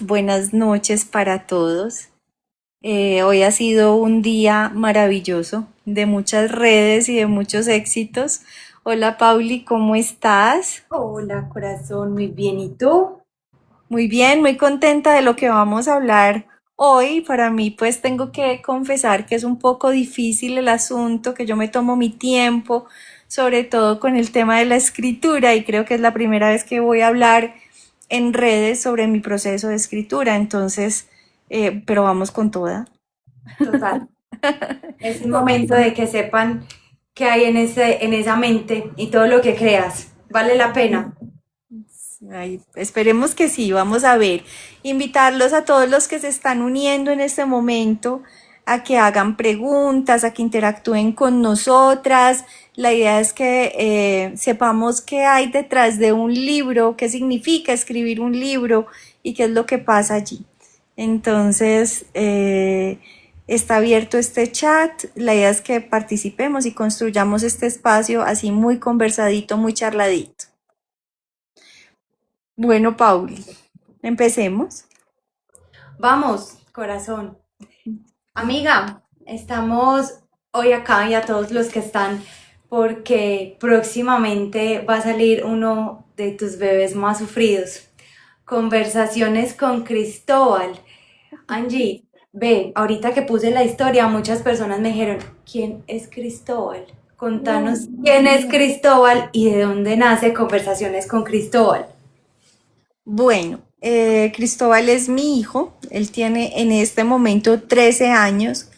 Buenas noches para todos. Hoy ha sido un día maravilloso, de muchas redes y de muchos éxitos. Hola Pauli, ¿cómo estás? Hola, corazón, muy bien. ¿Y tú? Muy bien, muy contenta de lo que vamos a hablar hoy. Para mí, pues tengo que confesar que es un poco difícil el asunto, que yo me tomo mi tiempo, sobre todo con el tema de la escritura, y creo que es la primera vez que voy a hablar en redes sobre mi proceso de escritura. Entonces, pero vamos con toda. Total. Es el momento de que sepan qué hay en esa mente y todo lo que creas. Vale la pena. Ay, esperemos que sí, vamos a ver. Invitarlos a todos los que se están uniendo en este momento a que hagan preguntas, a que interactúen con nosotras. La idea es que sepamos qué hay detrás de un libro, qué significa escribir un libro y qué es lo que pasa allí. Entonces, está abierto este chat. La idea es que participemos y construyamos este espacio así muy conversadito, muy charladito. Bueno, Pauli, empecemos. Vamos, corazón. Amiga, estamos hoy acá y a todos los que están porque próximamente va a salir uno de tus bebés más sufridos. Conversaciones con Cristóbal. Angie, ve, ahorita que puse la historia, muchas personas me dijeron, ¿quién es Cristóbal? Contanos quién es Cristóbal y de dónde nace Conversaciones con Cristóbal. Bueno, Cristóbal es mi hijo. Él tiene en este momento 13 años,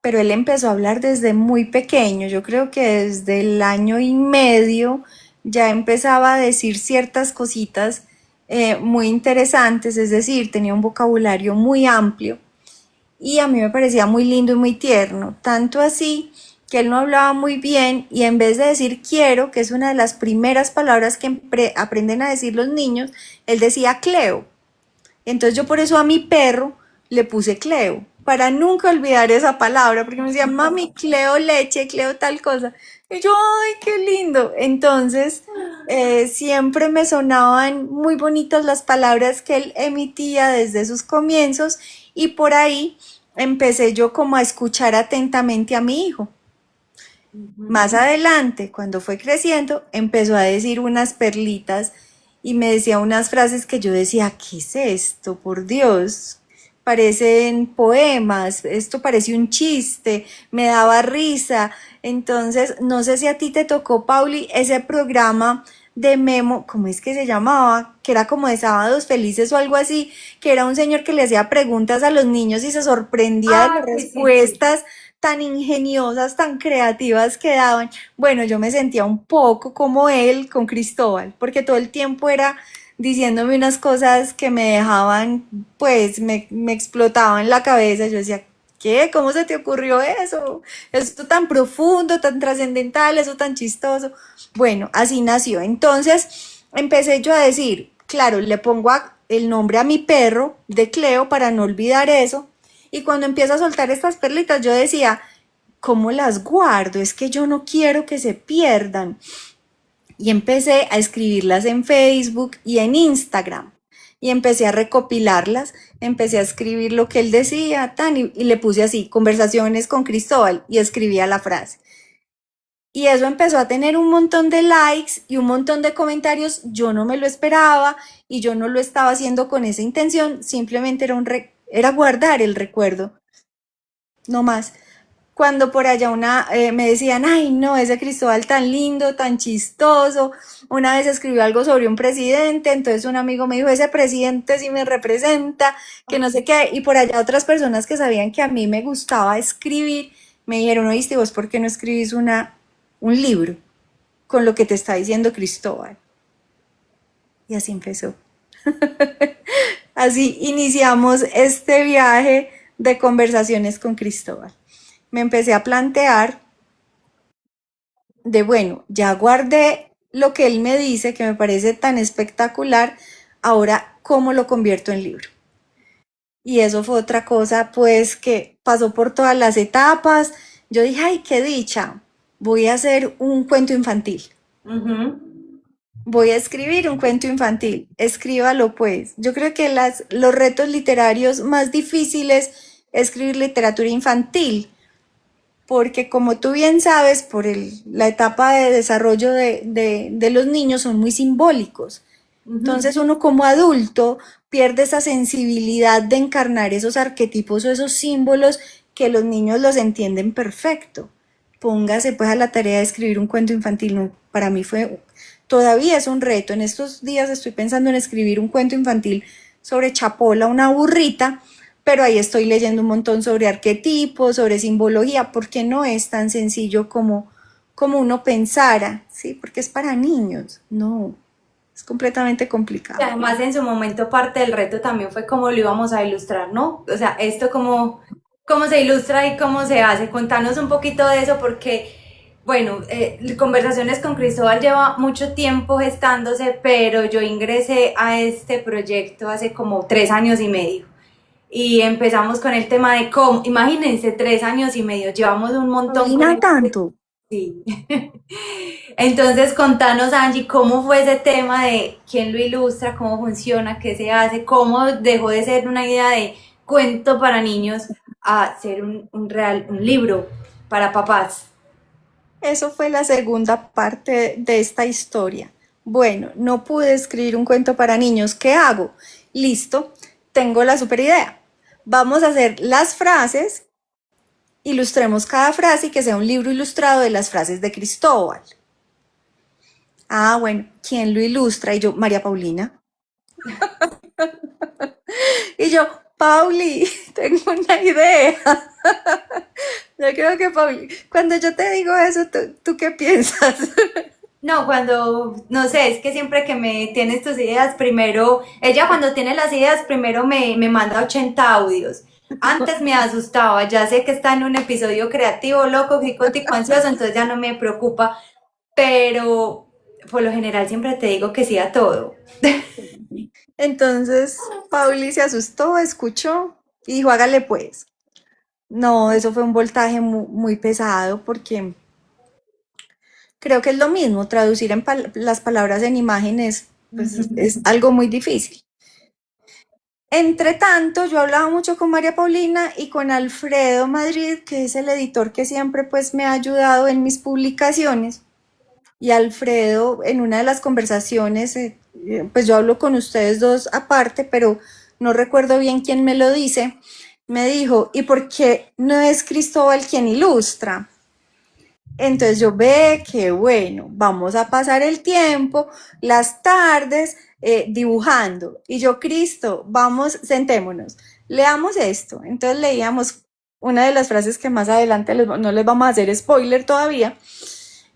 pero él empezó a hablar desde muy pequeño. Yo creo que desde el año y medio ya empezaba a decir ciertas cositas muy interesantes, es decir, tenía un vocabulario muy amplio. Y a mí me parecía muy lindo y muy tierno, tanto así que él no hablaba muy bien y en vez de decir quiero, que es una de las primeras palabras que aprenden a decir los niños, él decía Cleo. Entonces yo por eso a mi perro le puse Cleo, para nunca olvidar esa palabra, porque me decía, mami, Cleo leche, Cleo tal cosa. Y yo, ay, qué lindo. Entonces, siempre me sonaban muy bonitas las palabras que él emitía desde sus comienzos y por ahí empecé yo como a escuchar atentamente a mi hijo. Más Ujú. adelante, cuando fue creciendo, empezó a decir unas perlitas y me decía unas frases que yo decía, ¿qué es esto? Por Dios, parecen poemas, esto parece un chiste, me daba risa. Entonces, no sé si a ti te tocó, Pauli, ese programa de Memo, ¿cómo es que se llamaba? Que era como de Sábados Felices o algo así, que era un señor que le hacía preguntas a los niños y se sorprendía de las Ah, sí, sí, sí. respuestas tan ingeniosas, tan creativas que daban. Bueno, yo me sentía un poco como él con Cristóbal, porque todo el tiempo era diciéndome unas cosas que me dejaban, pues me explotaban la cabeza. Yo decía, ¿qué? ¿Cómo se te ocurrió eso? Esto tan profundo, tan trascendental, eso tan chistoso. Bueno, así nació. Entonces empecé yo a decir, claro, le pongo el nombre a mi perro de Cleo para no olvidar eso. Y cuando empiezo a soltar estas perlitas, yo decía, ¿cómo las guardo? Es que yo no quiero que se pierdan. Y empecé a escribirlas en Facebook y en Instagram. Y empecé a recopilarlas, empecé a escribir lo que él decía, tan, y le puse así, conversaciones con Cristóbal, y escribía la frase. Y eso empezó a tener un montón de likes y un montón de comentarios. Yo no me lo esperaba y yo no lo estaba haciendo con esa intención, simplemente era guardar el recuerdo, no más. Cuando por allá me decían, ay no, ese Cristóbal tan lindo, tan chistoso. Una vez escribió algo sobre un presidente, entonces un amigo me dijo, ese presidente sí me representa, que no sé qué. Y por allá otras personas que sabían que a mí me gustaba escribir, me dijeron, oíste, ¿vos por qué no escribís un libro con lo que te está diciendo Cristóbal? Y así empezó. Así iniciamos este viaje de conversaciones con Cristóbal. Me empecé a plantear de, bueno, ya guardé lo que él me dice, que me parece tan espectacular, ahora, ¿cómo lo convierto en libro? Y eso fue otra cosa, pues, que pasó por todas las etapas. Yo dije, ay, qué dicha, voy a hacer un cuento infantil. Ujú. Voy a escribir un cuento infantil. Escríbalo pues. Yo creo que los retos literarios más difíciles es escribir literatura infantil, porque como tú bien sabes, la etapa de desarrollo de los niños son muy simbólicos. Ujú. Entonces uno como adulto pierde esa sensibilidad de encarnar esos arquetipos o esos símbolos que los niños los entienden perfecto. Póngase pues a la tarea de escribir un cuento infantil. No, para mí todavía es un reto. En estos días estoy pensando en escribir un cuento infantil sobre Chapola, una burrita, pero ahí estoy leyendo un montón sobre arquetipos, sobre simbología, porque no es tan sencillo como uno pensara, ¿sí? Porque es para niños, no, es completamente Y complicado. además en su momento parte del reto también fue cómo lo íbamos a ilustrar, ¿no? O sea, esto cómo se ilustra y cómo se hace. Contanos un poquito de eso porque, bueno, Conversaciones con Cristóbal lleva mucho tiempo gestándose, pero yo ingresé a este proyecto hace como 3 años y medio. Y empezamos con el tema de cómo, imagínense, 3 años y medio, llevamos un montón con Paulina, el... tanto. Sí. Entonces, contanos, Angie, cómo fue ese tema de quién lo ilustra, cómo funciona, qué se hace, cómo dejó de ser una idea de cuento para niños a ser un libro para papás. Eso fue la segunda parte de esta historia. Bueno, no pude escribir un cuento para niños. ¿Qué hago? Listo, tengo la super idea. Vamos a hacer las frases, ilustremos cada frase y que sea un libro ilustrado de las frases de Cristóbal. Ah, bueno, ¿quién lo ilustra? Y yo, María Paulina. Y yo, Pauli, tengo una idea. Yo creo que Pauli, cuando yo te digo eso, ¿tú qué piensas? No, cuando, no sé, es que siempre que me tienes tus ideas, primero, ella cuando tiene las ideas, primero me manda 80 audios. Antes me asustaba, ya sé que está en un episodio creativo, loco, psicótico, ansioso, entonces ya no me preocupa, pero por lo general siempre te digo que sí a todo. Entonces, Pauli se asustó, escuchó y dijo, hágale pues. No, eso fue un voltaje muy pesado porque creo que es lo mismo, traducir las palabras en imágenes, pues es algo muy difícil. Entre tanto, yo hablaba mucho con María Paulina y con Alfredo Madrid, que es el editor que siempre pues me ha ayudado en mis publicaciones. Y Alfredo, en una de las conversaciones, pues yo hablo con ustedes dos aparte, pero no recuerdo bien quién me lo dice, me dijo, ¿y por qué no es Cristóbal quien ilustra? Entonces yo ve que bueno, vamos a pasar el tiempo, las tardes, dibujando. Y yo, Cristo, vamos, sentémonos, leamos esto. Entonces leíamos una de las frases que más adelante no les vamos a hacer spoiler todavía.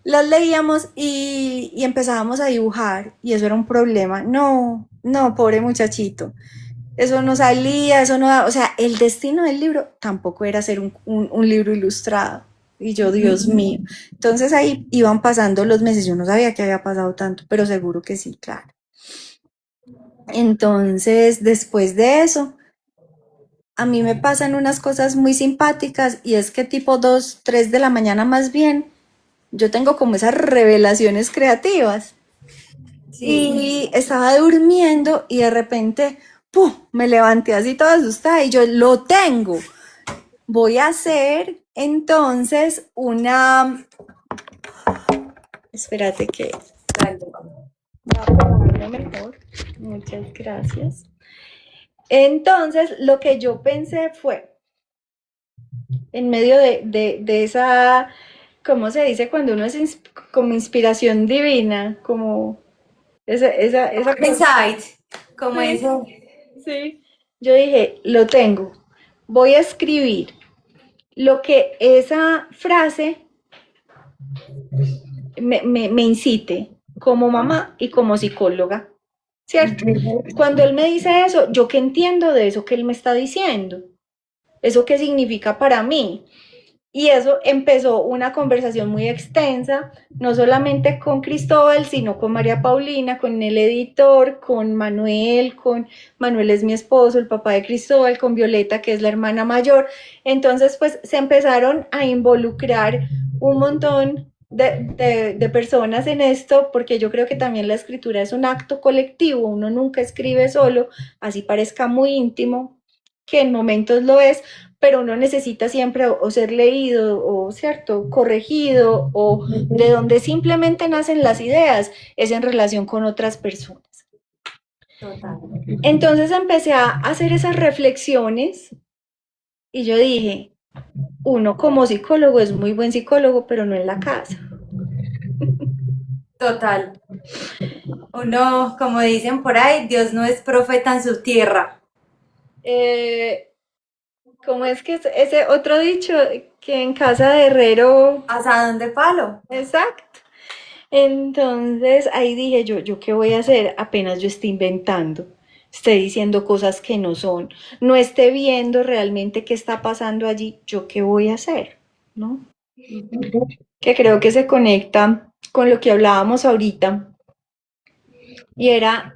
Las leíamos y empezábamos a dibujar y eso era un problema. No, no, pobre muchachito. Eso no salía, eso no, o sea, el destino del libro tampoco era ser un libro ilustrado. Y yo, Dios mío. Entonces ahí iban pasando los meses, yo no sabía que había pasado tanto, pero seguro que sí, claro. Entonces, después de eso, a mí me pasan unas cosas muy simpáticas y es que tipo 2, 3 de la mañana más bien, yo tengo como esas revelaciones creativas. Sí. Y estaba durmiendo y de repente, ¡pum!, me levanté así toda asustada y yo lo tengo. Voy a hacer entonces espérate que Dale. voy a ponerlo mejor. Muchas gracias. Entonces, lo que yo pensé fue, en medio de esa, ¿cómo se dice? Cuando uno es como inspiración divina, como esa cosa. Insight, como Sí, eso. sí. Yo dije, lo tengo. Voy a escribir lo que esa frase me incite como mamá y como psicóloga, ¿cierto? Cuando él me dice eso, ¿yo qué entiendo de eso que él me está diciendo? ¿Eso qué significa para mí? Y eso empezó una conversación muy extensa, no solamente con Cristóbal, sino con María Paulina, con el editor, con Manuel es mi esposo, el papá de Cristóbal, con Violeta, que es la hermana mayor. Entonces, pues se empezaron a involucrar un montón de personas en esto, porque yo creo que también la escritura es un acto colectivo, uno nunca escribe solo, así parezca muy íntimo, que en momentos lo es, pero uno necesita siempre o ser leído o, cierto, corregido o de donde simplemente nacen las ideas, es en relación con otras personas. Total. Entonces empecé a hacer esas reflexiones y yo dije, uno como psicólogo es muy buen psicólogo, pero no en la casa. Total. Uno, como dicen por ahí, Dios no es profeta en su tierra. Eh, ¿Cómo es que es ese otro dicho que en casa de herrero? ¿Asadón de palo? Exacto. Entonces ahí dije yo qué voy a hacer apenas yo esté inventando, esté diciendo cosas que no son, no esté viendo realmente qué está pasando allí, yo qué voy a hacer, ¿no? Que creo que se conecta con lo que hablábamos ahorita y era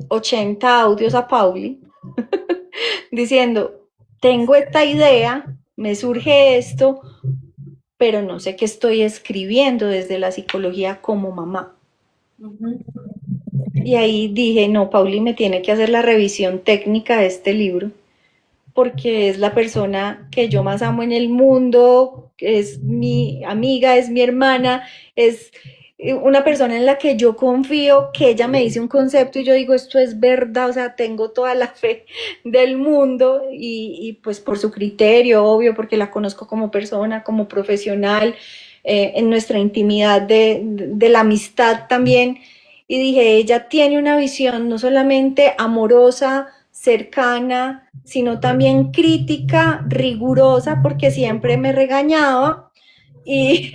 80 audios a Pauli diciendo, tengo esta idea, me surge esto, pero no sé qué estoy escribiendo desde la psicología como mamá. Y ahí dije, no, Pauli me tiene que hacer la revisión técnica de este libro, porque es la persona que yo más amo en el mundo, es mi amiga, es mi hermana, es una persona en la que yo confío, que ella me dice un concepto y yo digo, esto es verdad, o sea, tengo toda la fe del mundo y pues por su criterio, obvio, porque la conozco como persona, como profesional, en nuestra intimidad de la amistad también. Y dije, ella tiene una visión no solamente amorosa, cercana, sino también crítica, rigurosa, porque siempre me regañaba. Y,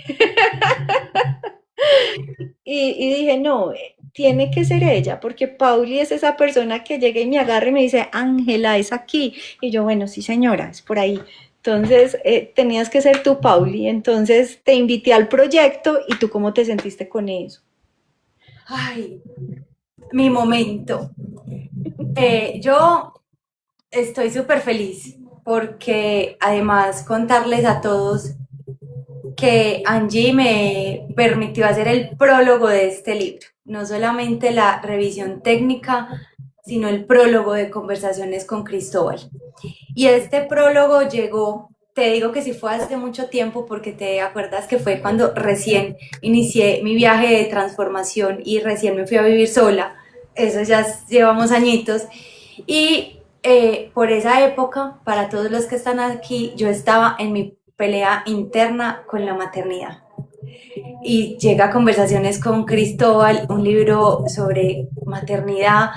y dije, no, tiene que ser ella, porque Pauli es esa persona que llega y me agarra y me dice, Ángela, es aquí. Y yo, bueno, sí señora, es por ahí. Entonces, tenías que ser tú, Pauli. Entonces, te invité al proyecto y tú cómo te sentiste con eso. Ay, mi momento. Yo estoy súper feliz porque además contarles a todos que Angie me permitió hacer el prólogo de este libro, no solamente la revisión técnica, sino el prólogo de Conversaciones con Cristóbal. Y este prólogo llegó, te digo que sí fue hace mucho tiempo porque te acuerdas que fue cuando recién inicié mi viaje de transformación y recién me fui a vivir sola, eso ya llevamos añitos, y por esa época, para todos los que están aquí, yo estaba en mi pelea interna con la maternidad. Y llega a Conversaciones con Cristóbal, un libro sobre maternidad.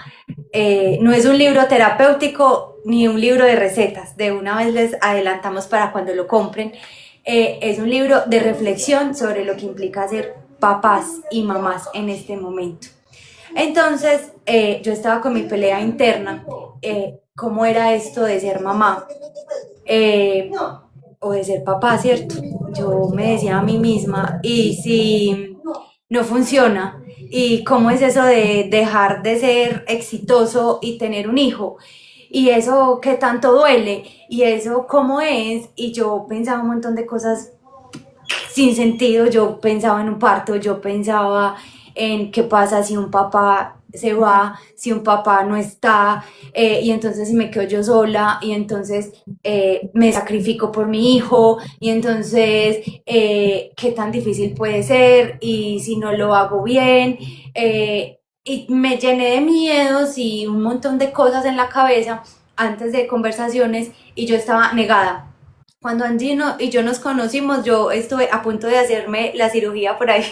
No es un libro terapéutico ni un libro de recetas, de una vez les adelantamos para cuando lo compren. Es un libro de reflexión sobre lo que implica ser papás y mamás en este momento. Entonces, yo estaba con mi pelea interna, cómo era esto de ser mamá eh, o de ser papá, ¿cierto? Yo me decía a mí misma, y si no funciona, y cómo es eso de dejar de ser exitoso y tener un hijo, y eso que tanto duele, y eso cómo es, y yo pensaba un montón de cosas sin sentido. Yo pensaba en un parto, yo pensaba en qué pasa si un papá se va, si un papá no está, y entonces si me quedo yo sola, y entonces me sacrifico por mi hijo, y entonces qué tan difícil puede ser, y si no lo hago bien, y me llené de miedos y un montón de cosas en la cabeza antes de Conversaciones, y yo estaba negada. Cuando Angie y yo nos conocimos, yo estuve a punto de hacerme la cirugía por ahí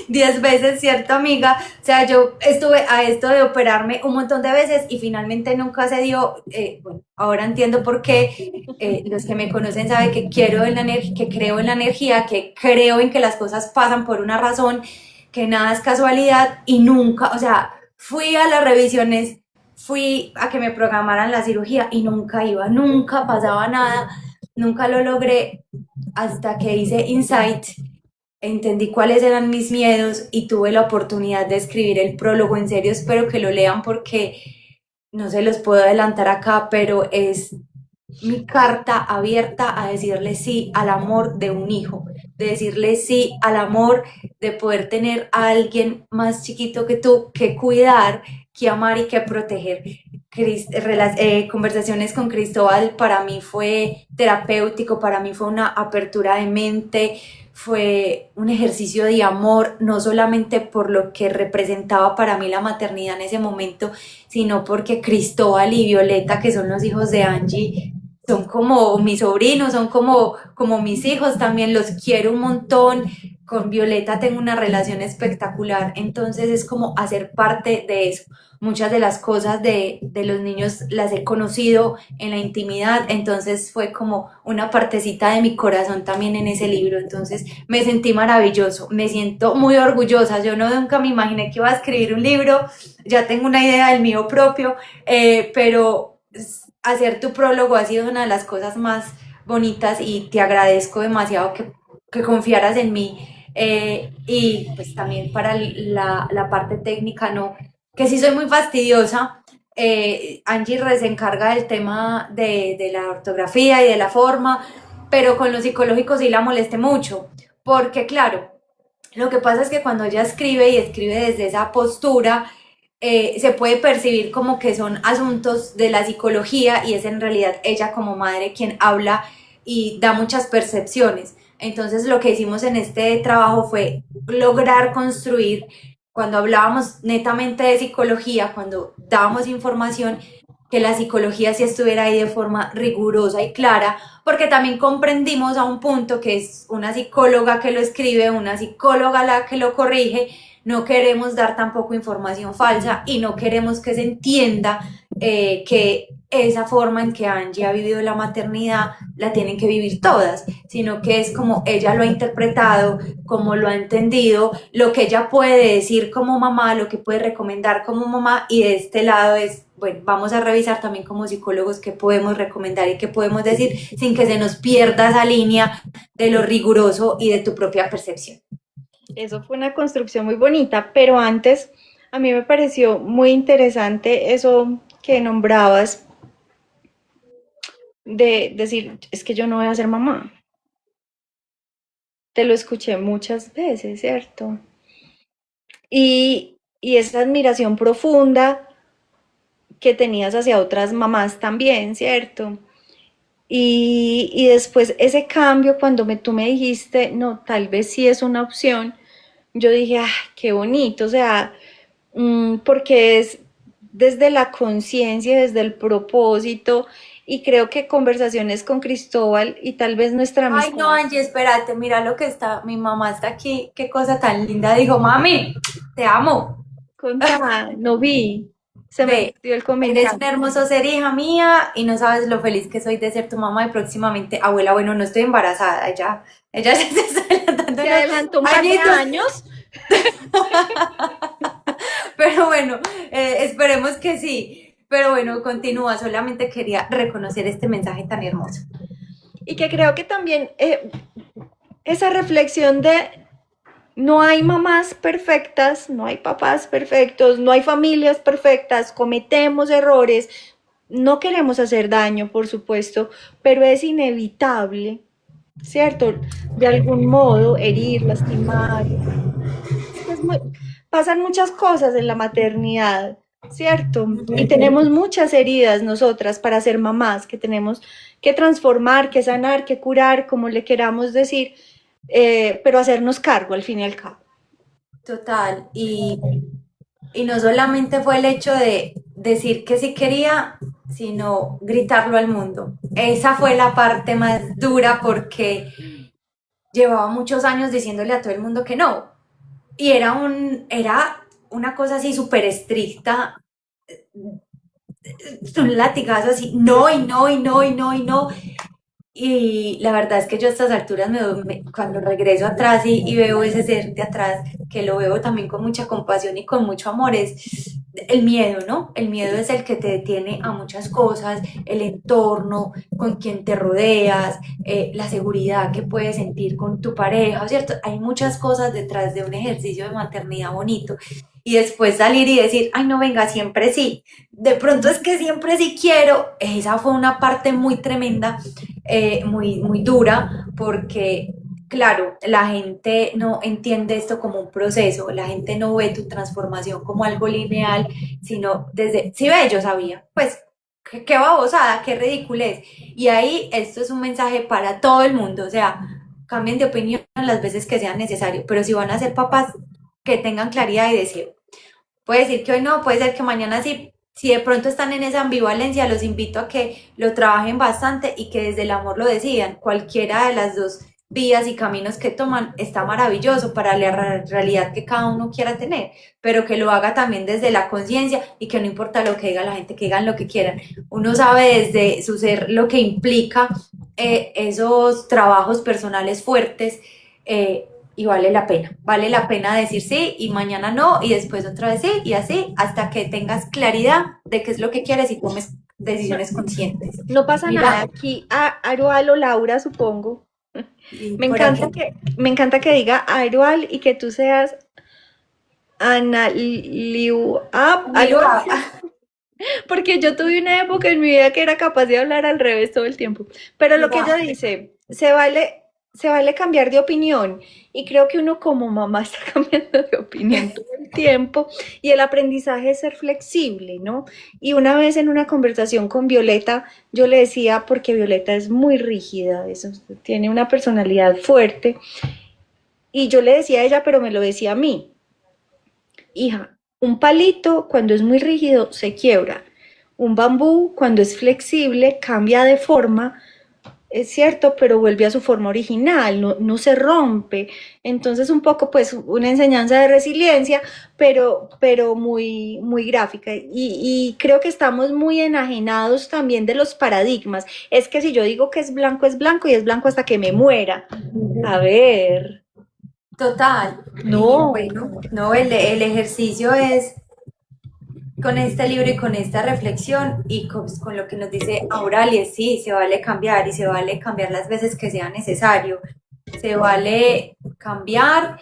10 veces, ¿cierto, amiga? O sea, yo estuve a esto de operarme un montón de veces y finalmente nunca se dio. Bueno, ahora entiendo por qué. Los que me conocen saben que quiero en la que creo en la energía, que creo en que las cosas pasan por una razón, que nada es casualidad, y nunca, o sea, fui a las revisiones, fui a que me programaran la cirugía y nunca iba, nunca pasaba nada. Nunca lo logré hasta que hice Insight, entendí cuáles eran mis miedos y tuve la oportunidad de escribir el prólogo. En serio, espero que lo lean porque no se los puedo adelantar acá, pero es mi carta abierta a decirle sí al amor de un hijo. de decirle sí al amor, de poder tener a alguien más chiquito que tú, que cuidar, que amar y que proteger. Conversaciones con Cristóbal para mí fue terapéutico, para mí fue una apertura de mente, fue un ejercicio de amor, no solamente por lo que representaba para mí la maternidad en ese momento, sino porque Cristóbal y Violeta, que son los hijos de Angie, son como mis sobrinos, son como mis hijos, también los quiero un montón. Con Violeta tengo una relación espectacular, entonces es como hacer parte de eso. Muchas de las cosas de los niños las he conocido en la intimidad, entonces fue como una partecita de mi corazón también en ese libro, entonces me sentí maravilloso, me siento muy orgullosa, yo no nunca me imaginé que iba a escribir un libro, ya tengo una idea del mío propio, pero hacer tu prólogo ha sido una de las cosas más bonitas y te agradezco demasiado que confiaras en mí y pues también para la parte técnica, no, que sí soy muy fastidiosa. Angie se encarga del tema de la ortografía y de la forma, pero con lo psicológico sí la molesté mucho, porque claro, lo que pasa es que cuando ella escribe y escribe desde esa postura, se puede percibir como que son asuntos de la psicología y es en realidad ella como madre quien habla y da muchas percepciones. Entonces lo que hicimos en este trabajo fue lograr construir, cuando hablábamos netamente de psicología, cuando dábamos información, que la psicología sí estuviera ahí de forma rigurosa y clara, porque también comprendimos a un punto que es una psicóloga que lo escribe, una psicóloga la que lo corrige, no queremos dar tampoco información falsa y no queremos que se entienda que esa forma en que Angie ha vivido la maternidad la tienen que vivir todas, sino que es como ella lo ha interpretado, como lo ha entendido, lo que ella puede decir como mamá, lo que puede recomendar como mamá, y de este lado es, bueno, vamos a revisar también como psicólogos qué podemos recomendar y qué podemos decir sin que se nos pierda esa línea de lo riguroso y de tu propia percepción. Eso fue una construcción muy bonita, pero antes a mí me pareció muy interesante eso que nombrabas de decir, es que yo no voy a ser mamá. Te lo escuché muchas veces, ¿cierto? Y esa admiración profunda que tenías hacia otras mamás también, ¿cierto? Y después ese cambio, cuando tú me dijiste, no, tal vez sí es una opción, yo dije, ah, qué bonito, o sea, porque es desde la conciencia, desde el propósito, y creo que conversaciones con Cristóbal y tal vez nuestra Ay, no, amistad. Angie, espérate, mira lo que está, mi mamá está aquí, qué cosa tan linda, dijo, mami, te amo, Contá, no vi, se me ve, perdió el eres un comentario. hermoso ser hija mía y no sabes lo feliz que soy de ser tu mamá y próximamente abuela, bueno, no estoy embarazada, ella se está adelantando, Se unos adelantó un par de añitos, años. pero bueno, esperemos que sí, pero bueno, continúa, solamente quería reconocer este mensaje tan hermoso. Y que creo que también esa reflexión de no hay mamás perfectas, no hay papás perfectos, no hay familias perfectas, cometemos errores, no queremos hacer daño, por supuesto, pero es inevitable, ¿cierto? De algún modo, herir, lastimar. Es que pasan muchas cosas en la maternidad, ¿cierto? Y tenemos muchas heridas nosotras para ser mamás, que tenemos que transformar, que sanar, que curar, como le queramos decir, pero hacernos cargo al fin y al cabo. Total, y no solamente fue el hecho de decir que sí quería, sino gritarlo al mundo. Esa fue la parte más dura porque llevaba muchos años diciéndole a todo el mundo que no. Y era una cosa así súper estricta, un latigazo así, no, y no, y no, y no, y no. Y la verdad es que yo a estas alturas cuando regreso atrás y veo ese ser de atrás, que lo veo también con mucha compasión y con mucho amor, es el miedo, ¿no? El miedo es el que te detiene a muchas cosas, el entorno, con quien te rodeas, la seguridad que puedes sentir con tu pareja, ¿cierto? Hay muchas cosas detrás de un ejercicio de maternidad bonito. Y después salir y decir, ay, no, venga, siempre sí. De pronto es que siempre sí quiero. Esa fue una parte muy tremenda muy, muy dura porque claro, la gente no entiende esto como un proceso, la gente no ve tu transformación como algo lineal, sino desde, si ve, yo sabía, pues, qué babosada, qué ridiculez. Y ahí esto es un mensaje para todo el mundo, o sea, cambien de opinión las veces que sean necesario, pero si van a ser papás, que tengan claridad y deseo. Puede decir que hoy no, puede ser que mañana sí. Si de pronto están en esa ambivalencia, los invito a que lo trabajen bastante y que desde el amor lo decidan. Cualquiera de las dos vías y caminos que toman está maravilloso para la realidad que cada uno quiera tener, pero que lo haga también desde la conciencia y que no importa lo que diga la gente, que digan lo que quieran. Uno sabe desde su ser lo que implica esos trabajos personales fuertes, y vale la pena decir sí y mañana no y después otra vez sí y así hasta que tengas claridad de qué es lo que quieres y tomes decisiones conscientes. No pasa nada, Mira, aquí a Arual o Laura, supongo. y por aquí, Me encanta que diga Arual y que tú seas Ana Liuab, algo mira, así. Porque yo tuve una época en mi vida que era capaz de hablar al revés todo el tiempo. Pero lo que mira, ella dice, se vale cambiar de opinión. Y creo que uno como mamá está cambiando de opinión todo el tiempo. Y el aprendizaje es ser flexible, ¿no? Y una vez en una conversación con Violeta, yo le decía, porque Violeta es muy rígida, tiene una personalidad fuerte. Y yo le decía a ella, pero me lo decía a mí, hija, un palito cuando es muy rígido se quiebra. Un bambú cuando es flexible cambia de forma, es cierto, pero vuelve a su forma original, no se rompe. Entonces un poco pues una enseñanza de resiliencia, pero muy, muy gráfica. Y creo que estamos muy enajenados también de los paradigmas. Es que si yo digo que es blanco y es blanco hasta que me muera. A ver, total. Y no. bueno, no, el ejercicio es con este libro y con esta reflexión y con lo que nos dice Auralie, sí, se vale cambiar y se vale cambiar las veces que sea necesario, se vale cambiar,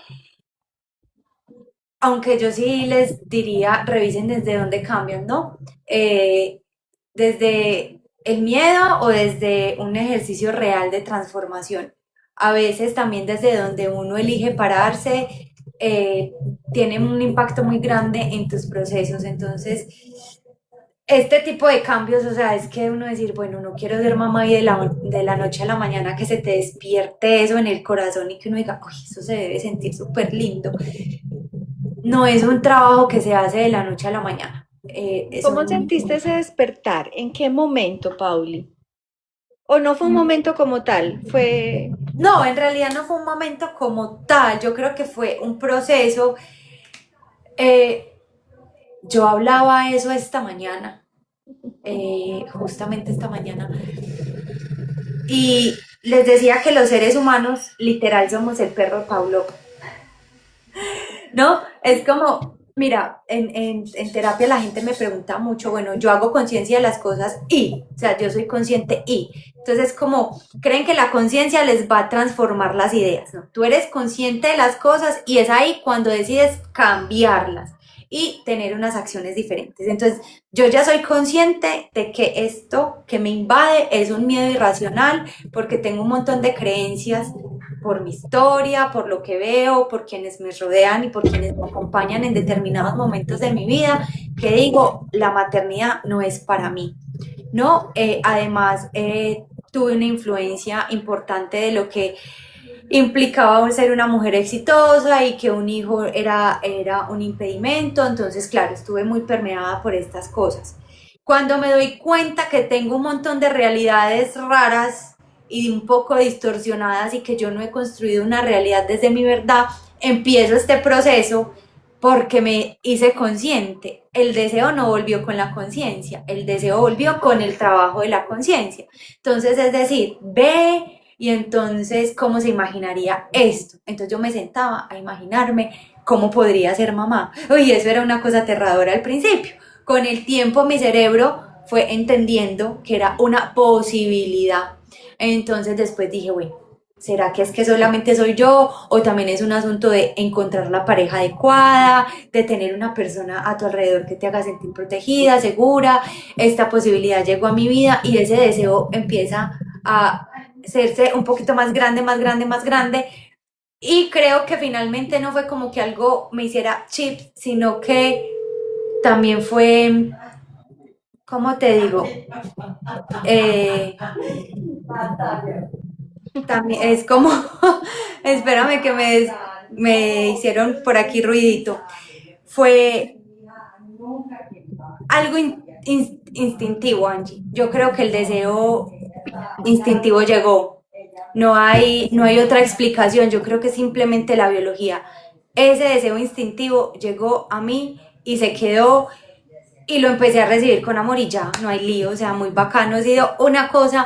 aunque yo sí les diría, revisen desde dónde cambian, ¿no? Desde el miedo o desde un ejercicio real de transformación. A veces también desde donde uno elige pararse, eh, tiene un impacto muy grande en tus procesos. Entonces, este tipo de cambios, o sea, es que uno decir, bueno, no quiero ser mamá y de la noche a la mañana que se te despierte eso en el corazón y que uno diga, uy, eso se debe sentir súper lindo. No es un trabajo que se hace de la noche a la mañana. ¿Cómo sentiste ese despertar? ¿En qué momento, Pauli? ¿O no fue un momento como tal? Fue... No, en realidad no fue un momento como tal, yo creo que fue un proceso. Eh, yo hablaba eso esta mañana, justamente esta mañana, y les decía que los seres humanos literal somos el perro de Pablo. ¿No? Es como, mira, en terapia la gente me pregunta mucho, bueno, yo hago conciencia de las cosas y, o sea, yo soy consciente y. Entonces, como creen que la conciencia les va a transformar las ideas, ¿no? Tú eres consciente de las cosas y es ahí cuando decides cambiarlas y tener unas acciones diferentes. Entonces, yo ya soy consciente de que esto que me invade es un miedo irracional porque tengo un montón de creencias por mi historia, por lo que veo, por quienes me rodean y por quienes me acompañan en determinados momentos de mi vida, que digo, la maternidad no es para mí, ¿no? Además, tuve una influencia importante de lo que implicaba ser una mujer exitosa y que un hijo era un impedimento, entonces, claro, estuve muy permeada por estas cosas. Cuando me doy cuenta que tengo un montón de realidades raras y un poco distorsionadas y que yo no he construido una realidad desde mi verdad, empiezo este proceso porque me hice consciente. El deseo no volvió con la conciencia, el deseo volvió con el trabajo de la conciencia. Entonces, es decir, ve y entonces, ¿cómo se imaginaría esto? Entonces yo me sentaba a imaginarme cómo podría ser mamá. Uy, eso era una cosa aterradora al principio. Con el tiempo mi cerebro fue entendiendo que era una posibilidad. Entonces después dije, bueno, ¿será que es que solamente soy yo? O también es un asunto de encontrar la pareja adecuada, de tener una persona a tu alrededor que te haga sentir protegida, segura. Esta posibilidad llegó a mi vida y ese deseo empieza a hacerse un poquito más grande, más grande, más grande. Y creo que finalmente no fue como que algo me hiciera chip, sino que también fue, ¿cómo te digo? Eh, también es como, espérame que me hicieron por aquí ruidito. Fue algo instintivo, Angie. Yo creo que el deseo instintivo llegó. No hay otra explicación. Yo creo que simplemente la biología. Ese deseo instintivo llegó a mí y se quedó y lo empecé a recibir con amor y ya, no hay lío, o sea, muy bacano. Ha sido una cosa,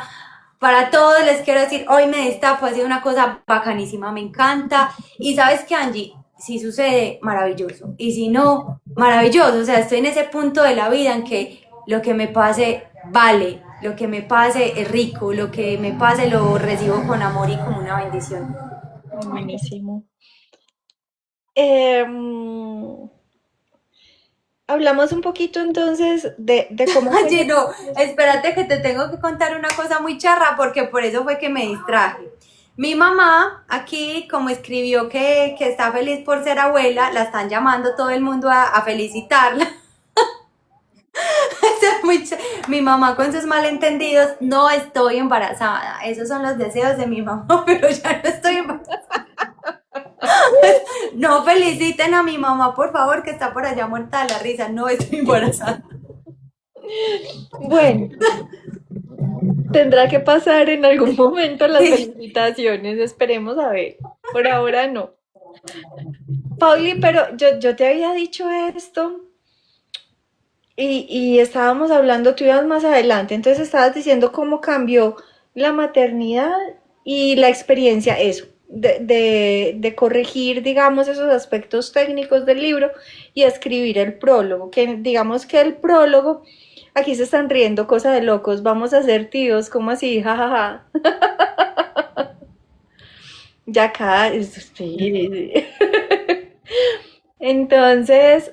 para todos les quiero decir, hoy me destapo, ha sido una cosa bacanísima, me encanta. Y sabes que, Angie, si sucede, maravilloso. Y si no, maravilloso. O sea, estoy en ese punto de la vida en que lo que me pase vale, lo que me pase es rico, lo que me pase lo recibo con amor y como una bendición. Buenísimo. Em, hablamos un poquito entonces de cómo fue Oye, ese no, proceso. espérate que te tengo que contar una cosa muy charra porque por eso fue que me distraje. Mi mamá aquí, como escribió que está feliz por ser abuela, la están llamando todo el mundo a felicitarla. Mi mamá con sus malentendidos, no estoy embarazada. Esos son los deseos de mi mamá, pero ya no estoy embarazada. No feliciten a mi mamá, por favor, que está por allá muerta de la risa. No estoy embarazada. Bueno, tendrá que pasar en algún momento las Sí. felicitaciones, esperemos a ver. Por ahora no. Pauli, pero yo te había dicho esto y estábamos hablando, tú ibas más adelante, entonces estabas diciendo cómo cambió la maternidad y la experiencia, eso, de corregir, digamos, esos aspectos técnicos del libro y escribir el prólogo, que digamos que el prólogo, aquí se están riendo, cosa de locos, vamos a ser tíos, ¿cómo así? Ja, ja, ja. Ya acá, sí, sí. Entonces,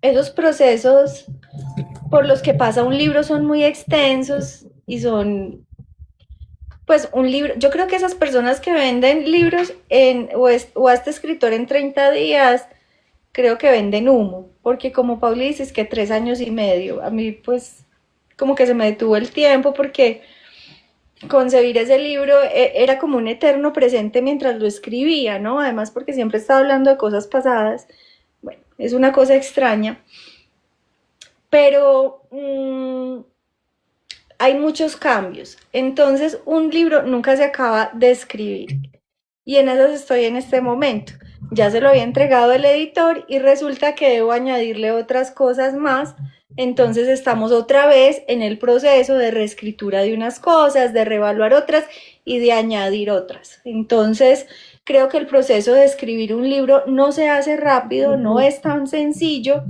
esos procesos por los que pasa un libro son muy extensos y son, pues, un libro. Yo creo que esas personas que venden libros o a este escritor en 30 días, creo que venden humo, porque como Pauli dices que 3 años y medio, a mí, pues, como que se me detuvo el tiempo porque concebir ese libro era como un eterno presente mientras lo escribía, ¿no? Además, porque siempre estaba hablando de cosas pasadas. Bueno, es una cosa extraña. Pero hay muchos cambios. Entonces, un libro nunca se acaba de escribir. Y en eso estoy en este momento. Ya se lo había entregado el editor y resulta que debo añadirle otras cosas más. Entonces estamos otra vez en el proceso de reescritura de unas cosas, de reevaluar otras y de añadir otras. Entonces, creo que el proceso de escribir un libro no se hace rápido, no es tan sencillo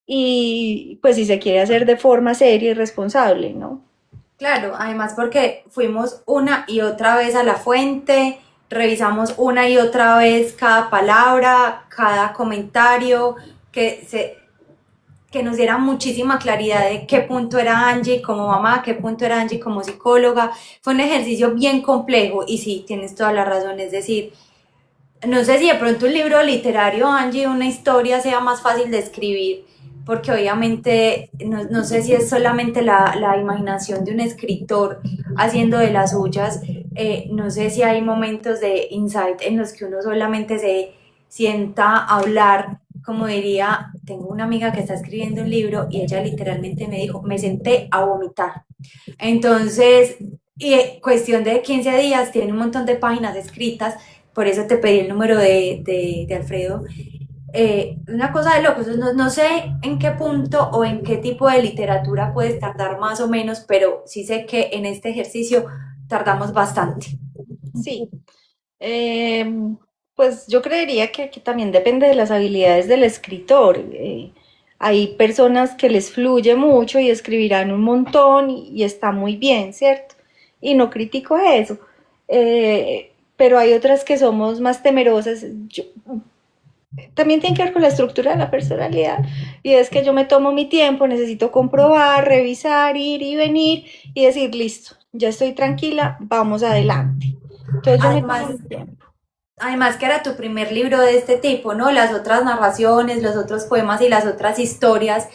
y pues si se quiere hacer de forma seria y responsable, ¿no? Claro, además porque fuimos una y otra vez a la fuente, revisamos una y otra vez cada palabra, cada comentario, que nos diera muchísima claridad de qué punto era Angie como mamá, qué punto era Angie como psicóloga. Fue un ejercicio bien complejo y sí, tienes toda la razón, es decir, no sé si de pronto un libro literario, Angie, una historia sea más fácil de escribir, porque obviamente no sé si es solamente la imaginación de un escritor haciendo de las suyas, no sé si hay momentos de insight en los que uno solamente se sienta a hablar, como diría, tengo una amiga que está escribiendo un libro y ella literalmente me dijo, me senté a vomitar. Entonces, y cuestión de 15 días, tiene un montón de páginas escritas, por eso te pedí el número de Alfredo. Una cosa de locos, no sé en qué punto o en qué tipo de literatura puedes tardar más o menos, pero sí sé que en este ejercicio tardamos bastante. Sí, eh, pues yo creería que también depende de las habilidades del escritor. Hay personas que les fluye mucho y escribirán un montón y está muy bien, ¿cierto? Y no critico eso. Pero hay otras que somos más temerosas. También tiene que ver con la estructura de la personalidad. Y es que yo me tomo mi tiempo, necesito comprobar, revisar, ir y venir y decir, listo, ya estoy tranquila, vamos adelante. Entonces yo me tomo Además, mi tiempo. además que era tu primer libro de este tipo, ¿no? Las otras narraciones, los otros poemas y las otras historias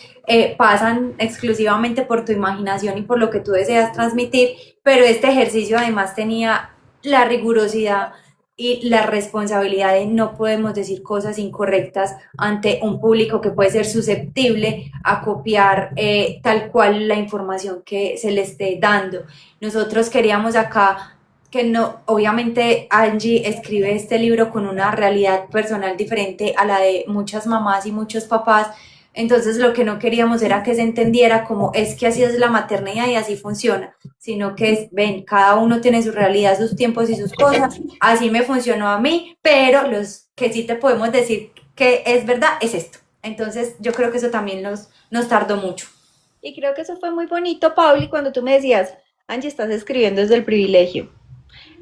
pasan exclusivamente por tu imaginación y por lo que tú deseas transmitir, pero este ejercicio además tenía la rigurosidad y la responsabilidad de no podemos decir cosas incorrectas ante un público que puede ser susceptible a copiar tal cual la información que se le esté dando. Nosotros queríamos acá que no, obviamente Angie escribe este libro con una realidad personal diferente a la de muchas mamás y muchos papás, entonces lo que no queríamos era que se entendiera como es que así es la maternidad y así funciona, sino que es, ven, cada uno tiene su realidad, sus tiempos y sus cosas, así me funcionó a mí, pero los que sí te podemos decir que es verdad es esto. Entonces yo creo que eso también nos tardó mucho. Y creo que eso fue muy bonito, Pauli, cuando tú me decías, Angie, estás escribiendo desde el privilegio.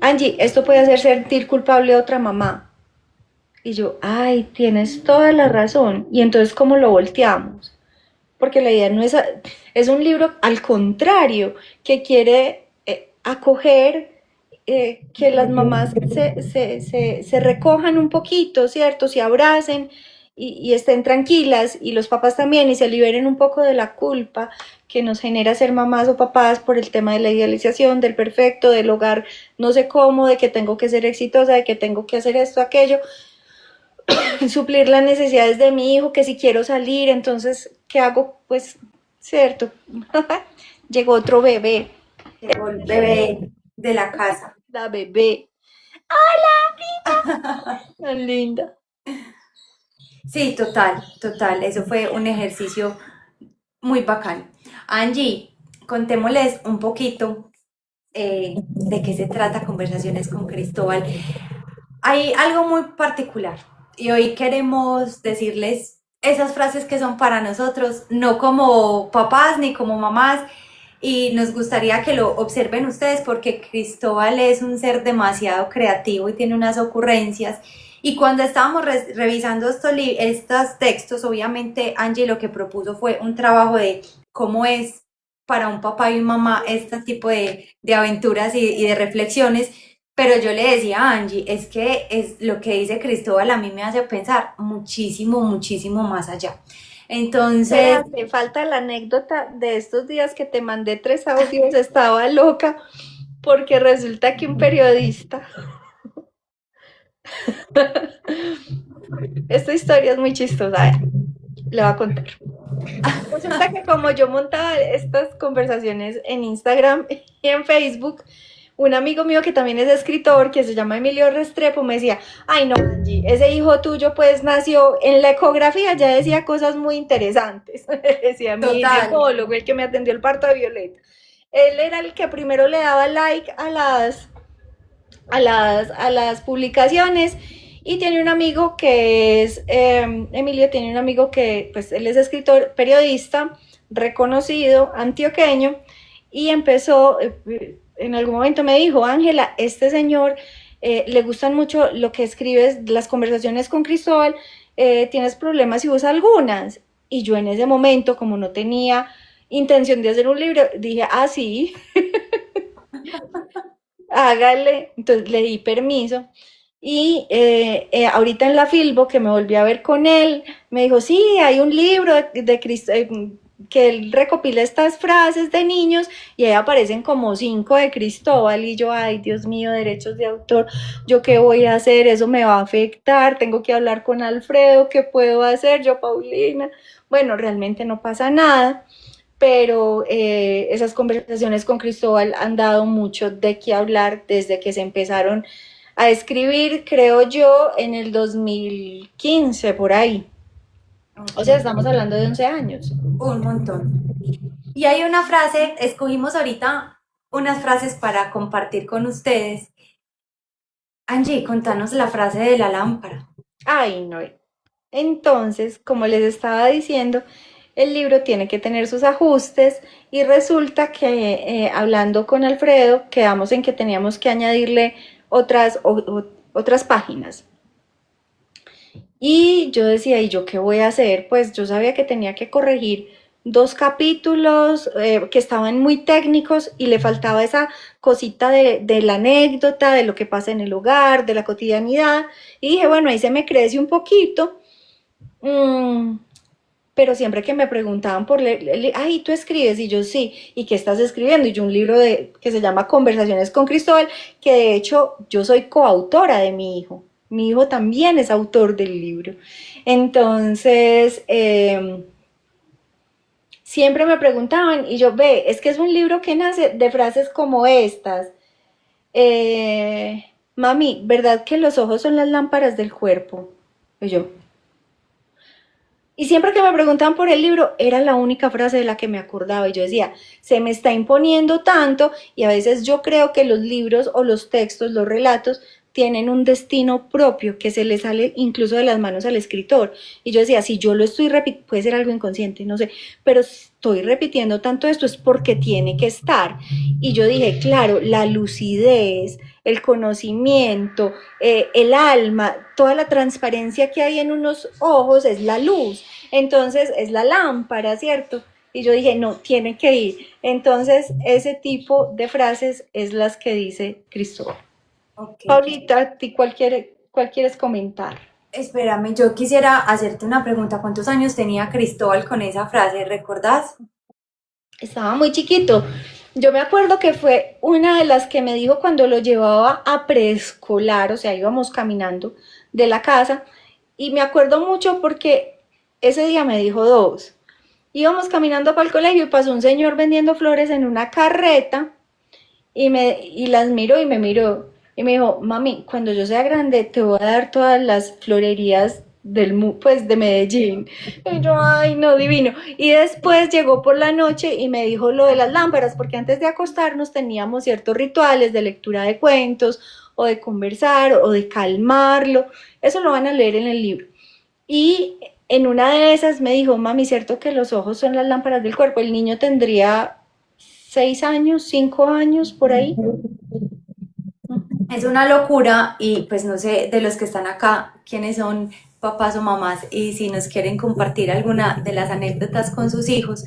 Angie, esto puede hacer sentir culpable a otra mamá. Y yo, ay, tienes toda la razón. Y entonces, ¿cómo lo volteamos? Porque la idea no es, es un libro al contrario, que quiere acoger que las mamás se recojan un poquito, ¿cierto? Se abracen y estén tranquilas y los papás también y se liberen un poco de la culpa que nos genera ser mamás o papás por el tema de la idealización, del perfecto, del hogar no sé cómo, de que tengo que ser exitosa, de que tengo que hacer esto, aquello, suplir las necesidades de mi hijo, que si quiero salir, entonces, ¿qué hago? Pues, cierto, llegó otro bebé, Llegó el bebé de la casa. la bebé, tan linda. Sí, total, total. Eso fue un ejercicio muy bacán. Angie, contémosles un poquito de qué se trata Conversaciones con Cristóbal. Hay algo muy particular y hoy queremos decirles esas frases que son para nosotros, no como papás ni como mamás, y nos gustaría que lo observen ustedes porque Cristóbal es un ser demasiado creativo y tiene unas ocurrencias. Y cuando estábamos revisando estos textos, obviamente Angie lo que propuso fue un trabajo de cómo es para un papá y una mamá este tipo de aventuras y de reflexiones, pero yo le decía a Angie, es que es lo que dice Cristóbal a mí me hace pensar muchísimo, muchísimo más allá. Entonces, Espérate, falta la anécdota de estos días que te mandé 3 audios, estaba loca porque resulta que un periodista, esta historia es muy chistosa, le voy a contar. Resulta que como yo montaba estas conversaciones en Instagram y en Facebook, un amigo mío que también es escritor, que se llama Emilio Restrepo, me decía, ay no, Angie, ese hijo tuyo pues nació en la ecografía, ya decía cosas muy interesantes, decía mi total. ginecólogo, el que me atendió el parto de Violeta. Él era el que primero le daba like a las publicaciones y tiene un amigo que es, Emilio tiene un amigo que, pues él es escritor, periodista, reconocido, antioqueño, y empezó, en algún momento me dijo, Ángela, este señor le gustan mucho lo que escribes, las conversaciones con Cristóbal, tienes problemas si usa algunas. Y yo en ese momento, como no tenía intención de hacer un libro, dije, ah, sí, hágale, entonces le di permiso. Y ahorita en la Filbo, que me volví a ver con él, me dijo, sí, hay un libro que él recopila estas frases de niños y ahí aparecen como 5 de Cristóbal y yo, ay, Dios mío, derechos de autor, ¿yo qué voy a hacer? Eso me va a afectar, tengo que hablar con Alfredo, ¿qué puedo hacer yo, Paulina? Bueno, realmente no pasa nada, pero esas conversaciones con Cristóbal han dado mucho de qué hablar desde que se empezaron a escribir, creo yo, en el 2015, por ahí. O sea, Okay. estamos hablando de 11 años. Un montón. Y hay una frase, escogimos ahorita unas frases para compartir con ustedes. Angie, contanos la frase de la lámpara. Ay, no. Entonces, como les estaba diciendo, el libro tiene que tener sus ajustes y resulta que hablando con Alfredo quedamos en que teníamos que añadirle otras páginas. Y yo decía, ¿y yo qué voy a hacer? Pues yo sabía que tenía que corregir dos capítulos que estaban muy técnicos y le faltaba esa cosita de la anécdota, de lo que pasa en el hogar, de la cotidianidad. Y dije, bueno, ahí se me crece un poquito. Mm, pero siempre que me preguntaban por leer, ay, ¿tú escribes? Y yo sí, ¿y qué estás escribiendo? Y yo un libro que se llama Conversaciones con Cristóbal, que de hecho yo soy coautora de mi hijo también es autor del libro. Entonces, siempre me preguntaban, y yo, ve, es que es un libro que nace de frases como estas. Mami, ¿verdad que los ojos son las lámparas del cuerpo? Y yo, y siempre que me preguntaban por el libro, era la única frase de la que me acordaba. Y yo decía, se me está imponiendo tanto y a veces yo creo que los libros o los textos, los relatos, tienen un destino propio que se le sale incluso de las manos al escritor. Y yo decía, si yo lo estoy repitiendo, puede ser algo inconsciente, no sé, pero estoy repitiendo tanto esto es porque tiene que estar. Y yo dije, claro, la lucidez, el conocimiento, el alma, toda la transparencia que hay en unos ojos es la luz, entonces es la lámpara, ¿cierto? Y yo dije, no, tiene que ir. Entonces, ese tipo de frases es las que dice Cristóbal. Ok. Paulita, ¿a ti cuál quieres comentar? Espérame, yo quisiera hacerte una pregunta. ¿Cuántos años tenía Cristóbal con esa frase? ¿Recordás? Estaba muy chiquito. Yo me acuerdo que fue una de las que me dijo cuando lo llevaba a preescolar, o sea, íbamos caminando de la casa, y me acuerdo mucho porque ese día me dijo dos. Íbamos caminando para el colegio y pasó un señor vendiendo flores en una carreta y las miró y me miró y me dijo, mami, cuando yo sea grande te voy a dar todas las florerías pues de Medellín. Y yo, ay, no, divino. Y después llegó por la noche y me dijo lo de las lámparas, porque antes de acostarnos teníamos ciertos rituales de lectura de cuentos o de conversar o de calmarlo. Eso lo van a leer en el libro. Y en una de esas me dijo, mami, ¿cierto que los ojos son las lámparas del cuerpo? El niño tendría 6 años, 5 años, por ahí. Es una locura y pues no sé de los que están acá quiénes son papás o mamás y si nos quieren compartir alguna de las anécdotas con sus hijos.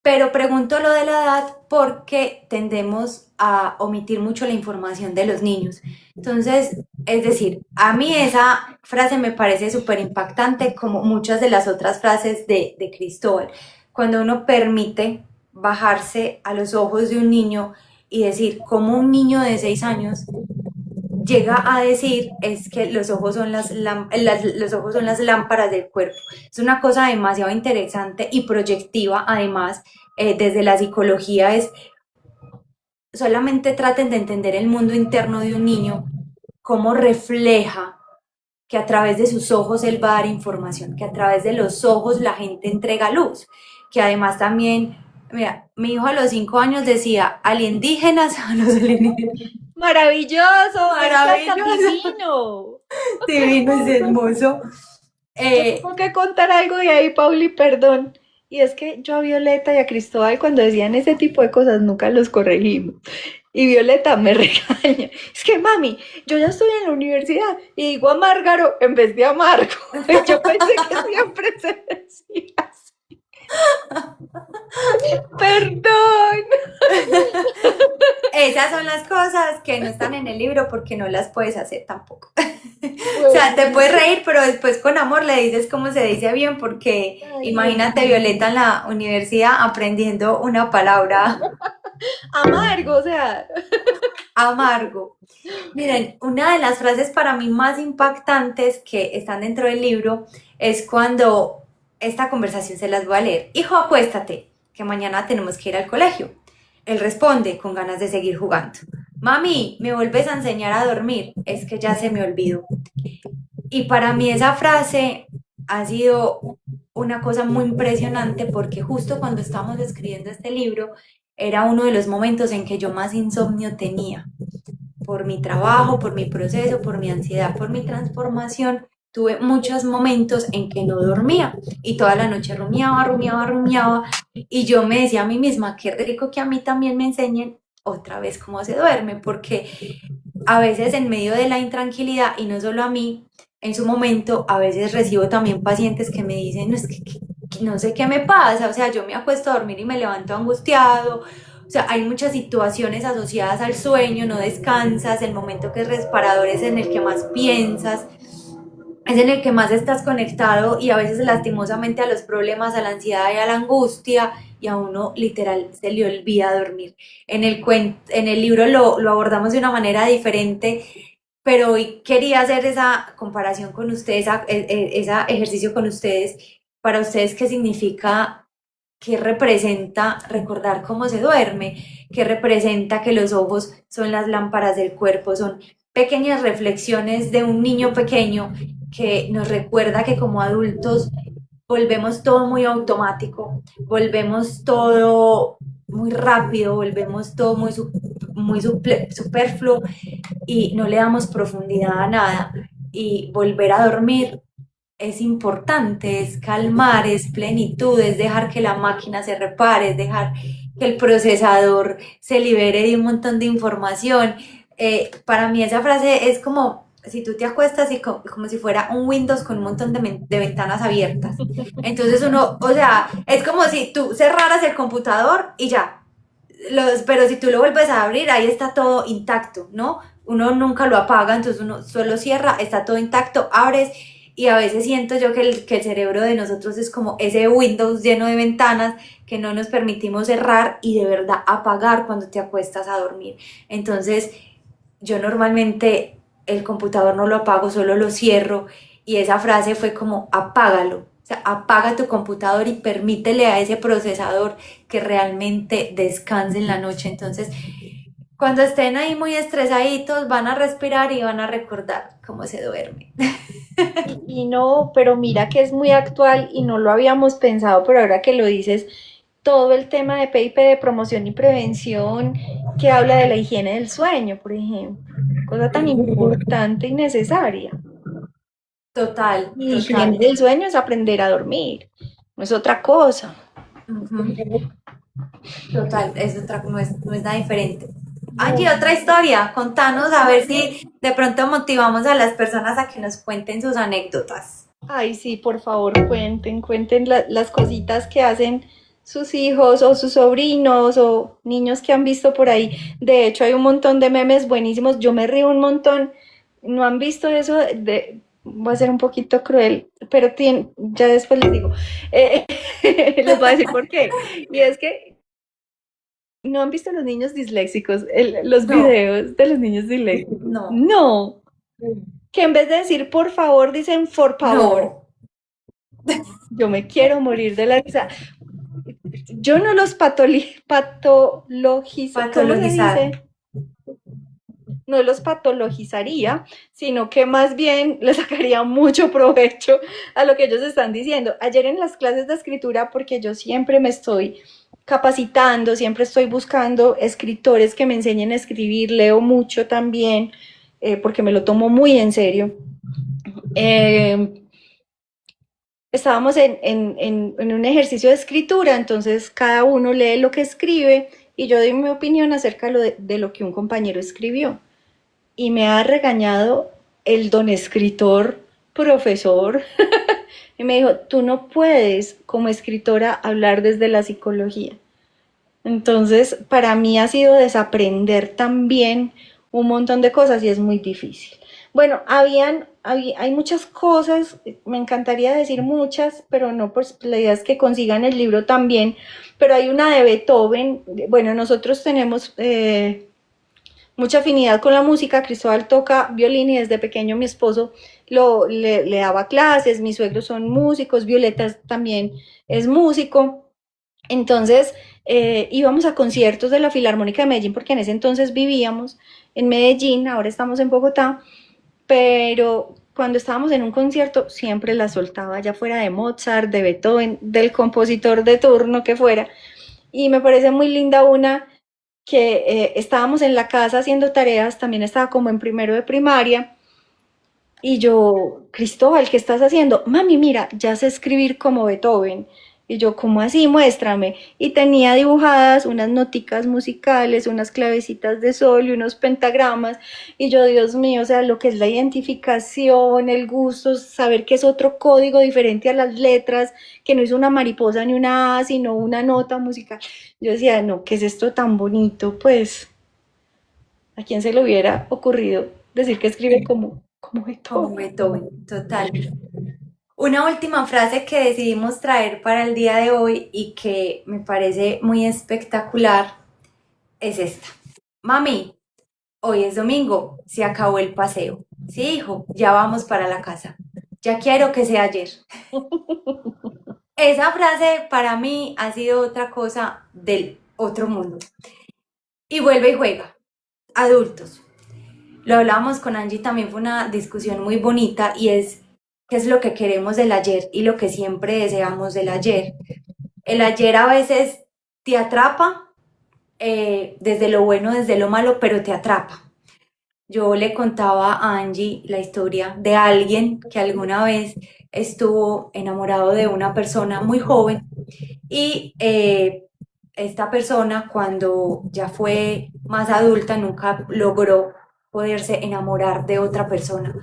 Pero pregunto lo de la edad porque tendemos a omitir mucho la información de los niños. Entonces, es decir, a mí esa frase me parece súper impactante como muchas de las otras frases de Cristóbal. Cuando uno permite bajarse a los ojos de un niño y decir, como un niño de 6 años llega a decir es que los ojos son los ojos son las lámparas del cuerpo. Es una cosa demasiado interesante y proyectiva, además, desde la psicología es solamente traten de entender el mundo interno de un niño, cómo refleja que a través de sus ojos él va a dar información, que a través de los ojos la gente entrega luz, que además también, mira, mi hijo a los 5 años decía alienígenas, a los alienígenas. Maravilloso, es tan Maravilloso, divino. divino, es hermoso. Yo Eh, tengo que contar algo de ahí, Pauli, perdón. Y es que yo a Violeta y a Cristóbal cuando decían ese tipo de cosas nunca los corregimos. Y Violeta me regaña. Es que mami, yo ya estoy en la universidad y digo amárgaro en vez de amargo. Yo pensé que siempre se decía así. Perdón. Esas son las cosas que no están en el libro porque no las puedes hacer tampoco. O sea, te puedes Buenísimo. reír, pero después con amor le dices cómo se dice bien, porque Ay, imagínate genial. Violeta en la universidad aprendiendo una palabra Amargo, o sea. amargo. Miren, una de las frases para mí más impactantes que están dentro del libro es cuando esta conversación se las voy a leer. Hijo, acuéstate, que mañana tenemos que ir al colegio. Él responde con ganas de seguir jugando. Mami, ¿me vuelves a enseñar a dormir? Es que ya se me olvidó. Y para mí esa frase ha sido una cosa muy impresionante porque justo cuando estamos escribiendo este libro era uno de los momentos en que yo más insomnio tenía por mi trabajo, por mi proceso, por mi ansiedad, por mi transformación, tuve muchos momentos en que no dormía y toda la noche rumiaba y yo me decía a mí misma, qué rico que a mí también me enseñen otra vez cómo se duerme, porque a veces en medio de la intranquilidad, y no solo a mí, en su momento a veces recibo también pacientes que me dicen, no, es que no sé qué me pasa, o sea, yo me acuesto a dormir y me levanto angustiado, o sea, hay muchas situaciones asociadas al sueño, no descansas, el momento que es reparador es en el que más piensas, es en el que más estás conectado y a veces lastimosamente a los problemas, a la ansiedad y a la angustia y a uno literal se le olvida dormir. En el libro lo abordamos de una manera diferente, pero hoy quería hacer esa comparación con ustedes, ese ejercicio con ustedes. Para ustedes, ¿qué significa, qué representa recordar cómo se duerme? ¿Qué representa que los ojos son las lámparas del cuerpo? Son pequeñas reflexiones de un niño pequeño que nos recuerda que como adultos volvemos todo muy automático, volvemos todo muy rápido, volvemos todo muy superfluo y no le damos profundidad a nada. Y volver a dormir es importante, es calmar, es plenitud, es dejar que la máquina se repare, es dejar que el procesador se libere de un montón de información. Para mí esa frase es como si tú te acuestas y como si fuera un Windows con un montón de ventanas abiertas. Entonces uno, o sea, es como si tú cerraras el computador y ya. Pero si tú lo vuelves a abrir, ahí está todo intacto, ¿no? Uno nunca lo apaga, entonces uno solo cierra, está todo intacto, abres y a veces siento yo que el cerebro de nosotros es como ese Windows lleno de ventanas que no nos permitimos cerrar y de verdad apagar cuando te acuestas a dormir. Entonces, yo normalmente el computador no lo apago, solo lo cierro y esa frase fue como apágalo. O sea, apaga tu computador y permítele a ese procesador que realmente descanse en la noche. Entonces, cuando estén ahí muy estresaditos, van a respirar y van a recordar cómo se duerme. Y no, pero mira que es muy actual y no lo habíamos pensado, pero ahora que lo dices, todo el tema de PIP de promoción y prevención que habla de la higiene del sueño, por ejemplo, cosa tan importante y necesaria. Total, Y higiene total. del sueño es aprender a dormir, no es otra cosa. Ujú. Total, es otra, no es nada diferente. Angie, otra historia, contanos a ver si de pronto motivamos a las personas a que nos cuenten sus anécdotas. Ay, sí, por favor, cuenten las cositas que hacen sus hijos o sus sobrinos o niños que han visto por ahí. De hecho, hay un montón de memes buenísimos. Yo me río un montón. ¿No han visto eso voy a ser un poquito cruel, pero ya después les digo. Eh, les voy a decir por qué. Y es que no han visto los niños disléxicos, los No, videos de los niños disléxicos. no, No, que en vez de decir por favor, dicen por favor. no. Yo me quiero morir de la risa. Yo no los patologizo, ¿cómo se Patologizar. dice? No los patologizaría, sino que más bien les sacaría mucho provecho a lo que ellos están diciendo. Ayer en las clases de escritura, porque yo siempre me estoy capacitando, siempre estoy buscando escritores que me enseñen a escribir, leo mucho también, porque me lo tomo muy en serio. Estábamos en un ejercicio de escritura, entonces cada uno lee lo que escribe y yo doy mi opinión acerca de lo que un compañero escribió. Y me ha regañado el don escritor, profesor, y me dijo, tú no puedes como escritora hablar desde la psicología. Entonces, para mí ha sido desaprender también un montón de cosas y es muy difícil. Bueno, hay muchas cosas, me encantaría decir muchas, pero no, pues la idea es que consigan el libro también, pero hay una de Beethoven. Bueno, nosotros tenemos mucha afinidad con la música. Cristóbal toca violín y desde pequeño mi esposo le daba clases, mis suegros son músicos, Violeta también es músico. Entonces íbamos a conciertos de la Filarmónica de Medellín porque en ese entonces vivíamos en Medellín, ahora estamos en Bogotá, pero cuando estábamos en un concierto siempre la soltaba, ya fuera de Mozart, de Beethoven, del compositor de turno que fuera. Y me parece muy linda una que estábamos en la casa haciendo tareas, también estaba como en primero de primaria, y yo, Cristóbal, ¿qué estás haciendo? Mami, mira, ya sé escribir como Beethoven. Y yo, ¿cómo así? Muéstrame. Y tenía dibujadas unas noticas musicales, unas clavecitas de sol y unos pentagramas. Y yo, Dios mío, o sea, lo que es la identificación, el gusto, saber que es otro código diferente a las letras, que no es una mariposa ni una A, sino una nota musical. Yo decía, no, ¿qué es esto tan bonito? Pues, ¿a quién se le hubiera ocurrido decir que escribe como Como Beethoven? Beethoven, total. Una última frase que decidimos traer para el día de hoy y que me parece muy espectacular es esta. Mami, hoy es domingo, se acabó el paseo. Sí, hijo, ya vamos para la casa. Ya quiero que sea ayer. Esa frase para mí ha sido otra cosa del otro mundo. Y vuelve y juega. Adultos. Lo hablábamos con Angie, también fue una discusión muy bonita y es qué es lo que queremos del ayer y lo que siempre deseamos del ayer. El ayer a veces te atrapa, desde lo bueno, desde lo malo, pero te atrapa. Yo le contaba a Angie la historia de alguien que alguna vez estuvo enamorado de una persona muy joven y esta persona cuando ya fue más adulta nunca logró poderse enamorar de otra persona.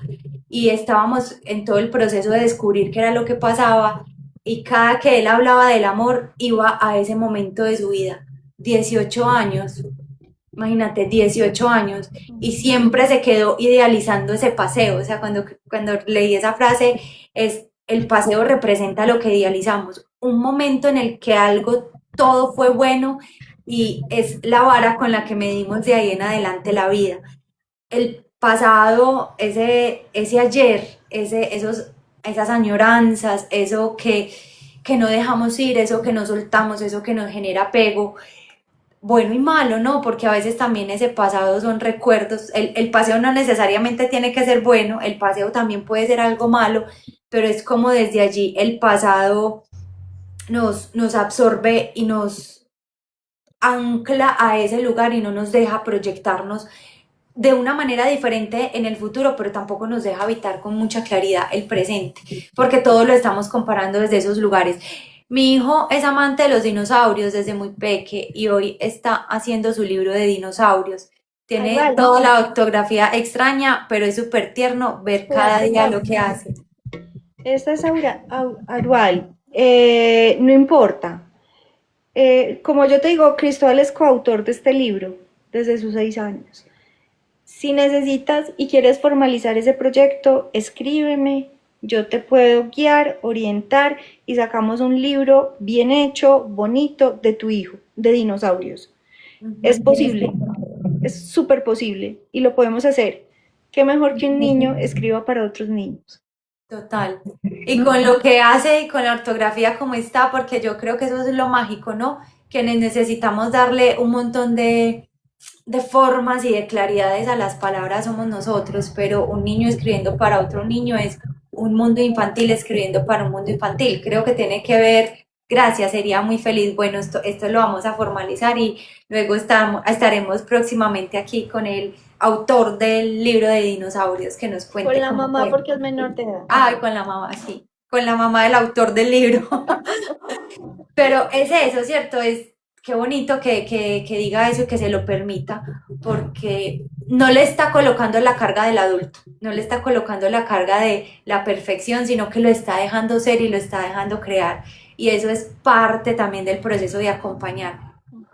Y estábamos en todo el proceso de descubrir qué era lo que pasaba y cada que él hablaba del amor iba a ese momento de su vida. 18 años, imagínate, 18 años, y siempre se quedó idealizando ese paseo. O sea, cuando leí esa frase, es el paseo representa lo que idealizamos, un momento en el que algo, todo fue bueno y es la vara con la que medimos de ahí en adelante la vida. El pasado, ese ayer, esas añoranzas, eso que no dejamos ir, eso que no soltamos, eso que nos genera apego, bueno y malo, ¿no? Porque a veces también ese pasado son recuerdos. El paseo no necesariamente tiene que ser bueno, el paseo también puede ser algo malo, pero es como desde allí el pasado nos absorbe y nos ancla a ese lugar y no nos deja proyectarnos de una manera diferente en el futuro, pero tampoco nos deja habitar con mucha claridad el presente, porque todo lo estamos comparando desde esos lugares. Mi hijo es amante de los dinosaurios desde muy peque y hoy está haciendo su libro de dinosaurios. Tiene Igual, toda la ortografía extraña, pero es súper tierno ver cada día lo que hace. esta es Arual, no importa. Como yo te digo, Cristóbal es coautor de este libro desde sus 6 años. Si necesitas y quieres formalizar ese proyecto, escríbeme, yo te puedo guiar, orientar y sacamos un libro bien hecho, bonito de tu hijo, de dinosaurios. Es posible, es súper posible y lo podemos hacer. Qué mejor que un niño escriba para otros niños. Total. Y con lo que hace y con la ortografía como está, porque yo creo que eso es lo mágico, ¿no? Que necesitamos darle un montón de formas y de claridades a las palabras somos nosotros, pero un niño escribiendo para otro niño es un mundo infantil escribiendo para un mundo infantil. Creo que tiene que ver, gracias, sería muy feliz. Bueno, esto lo vamos a formalizar y luego estaremos próximamente aquí con el autor del libro de dinosaurios que nos Con cuente la cómo mamá fue. porque es menor de edad. Ay, con la mamá, sí, con la mamá del autor del libro. Pero es eso, ¿cierto? Es qué bonito que diga eso y que se lo permita, porque no le está colocando la carga del adulto, no le está colocando la carga de la perfección, sino que lo está dejando ser y lo está dejando crear. Y eso es parte también del proceso de acompañar.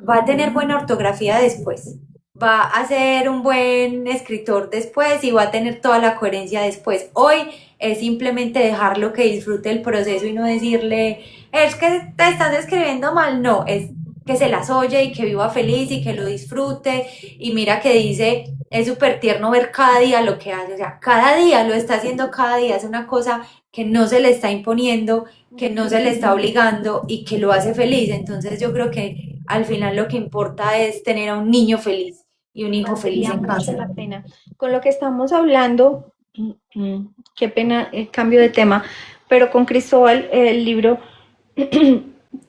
Va a tener buena ortografía después, va a ser un buen escritor después y va a tener toda la coherencia después. Hoy es simplemente dejarlo que disfrute el proceso y no decirle, es que te estás escribiendo mal, no, es que se las oye y que viva feliz y que lo disfrute. Y mira que dice, es súper tierno ver cada día lo que hace, o sea, cada día lo está haciendo, cada día es una cosa que no se le está imponiendo, que no se le está obligando y que lo hace feliz. Entonces yo creo que al final lo que importa es tener a un niño feliz y un hijo feliz Valdría en mucho casa. la pena. Con lo que estamos hablando, qué pena el cambio de tema, pero con Cristóbal, el libro,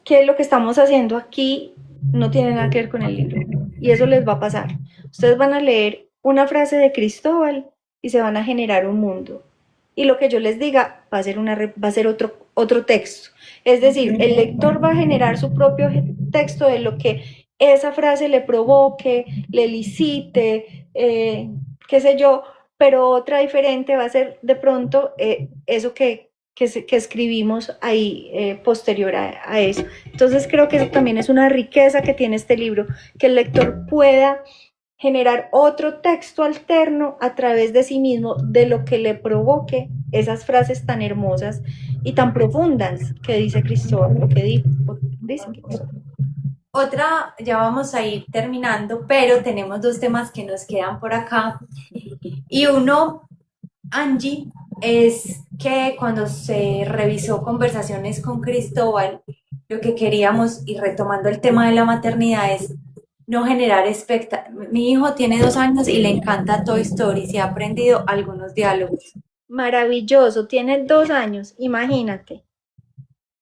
que lo que estamos haciendo aquí no tiene nada que ver con el libro. Y eso les va a pasar. Ustedes van a leer una frase de Cristóbal y se van a generar un mundo. Y lo que yo les diga va a ser, va a ser otro texto. Es decir, el lector va a generar su propio texto de lo que esa frase le provoque, le licite, qué sé yo, pero otra diferente va a ser de pronto eso que escribimos ahí posterior a eso. Entonces creo que eso también es una riqueza que tiene este libro, que el lector pueda generar otro texto alterno a través de sí mismo, de lo que le provoque esas frases tan hermosas y tan profundas que dice Cristóbal, dice Cristóbal. Otra, ya vamos a ir terminando, pero tenemos dos temas que nos quedan por acá. Y uno, Angie, es que cuando se revisó conversaciones con Cristóbal, lo que queríamos, y retomando el tema de la maternidad, es no generar expectativas. Mi hijo tiene 2 años y le encanta Toy Story, se ha aprendido algunos diálogos. Maravilloso, tiene 2 años, imagínate.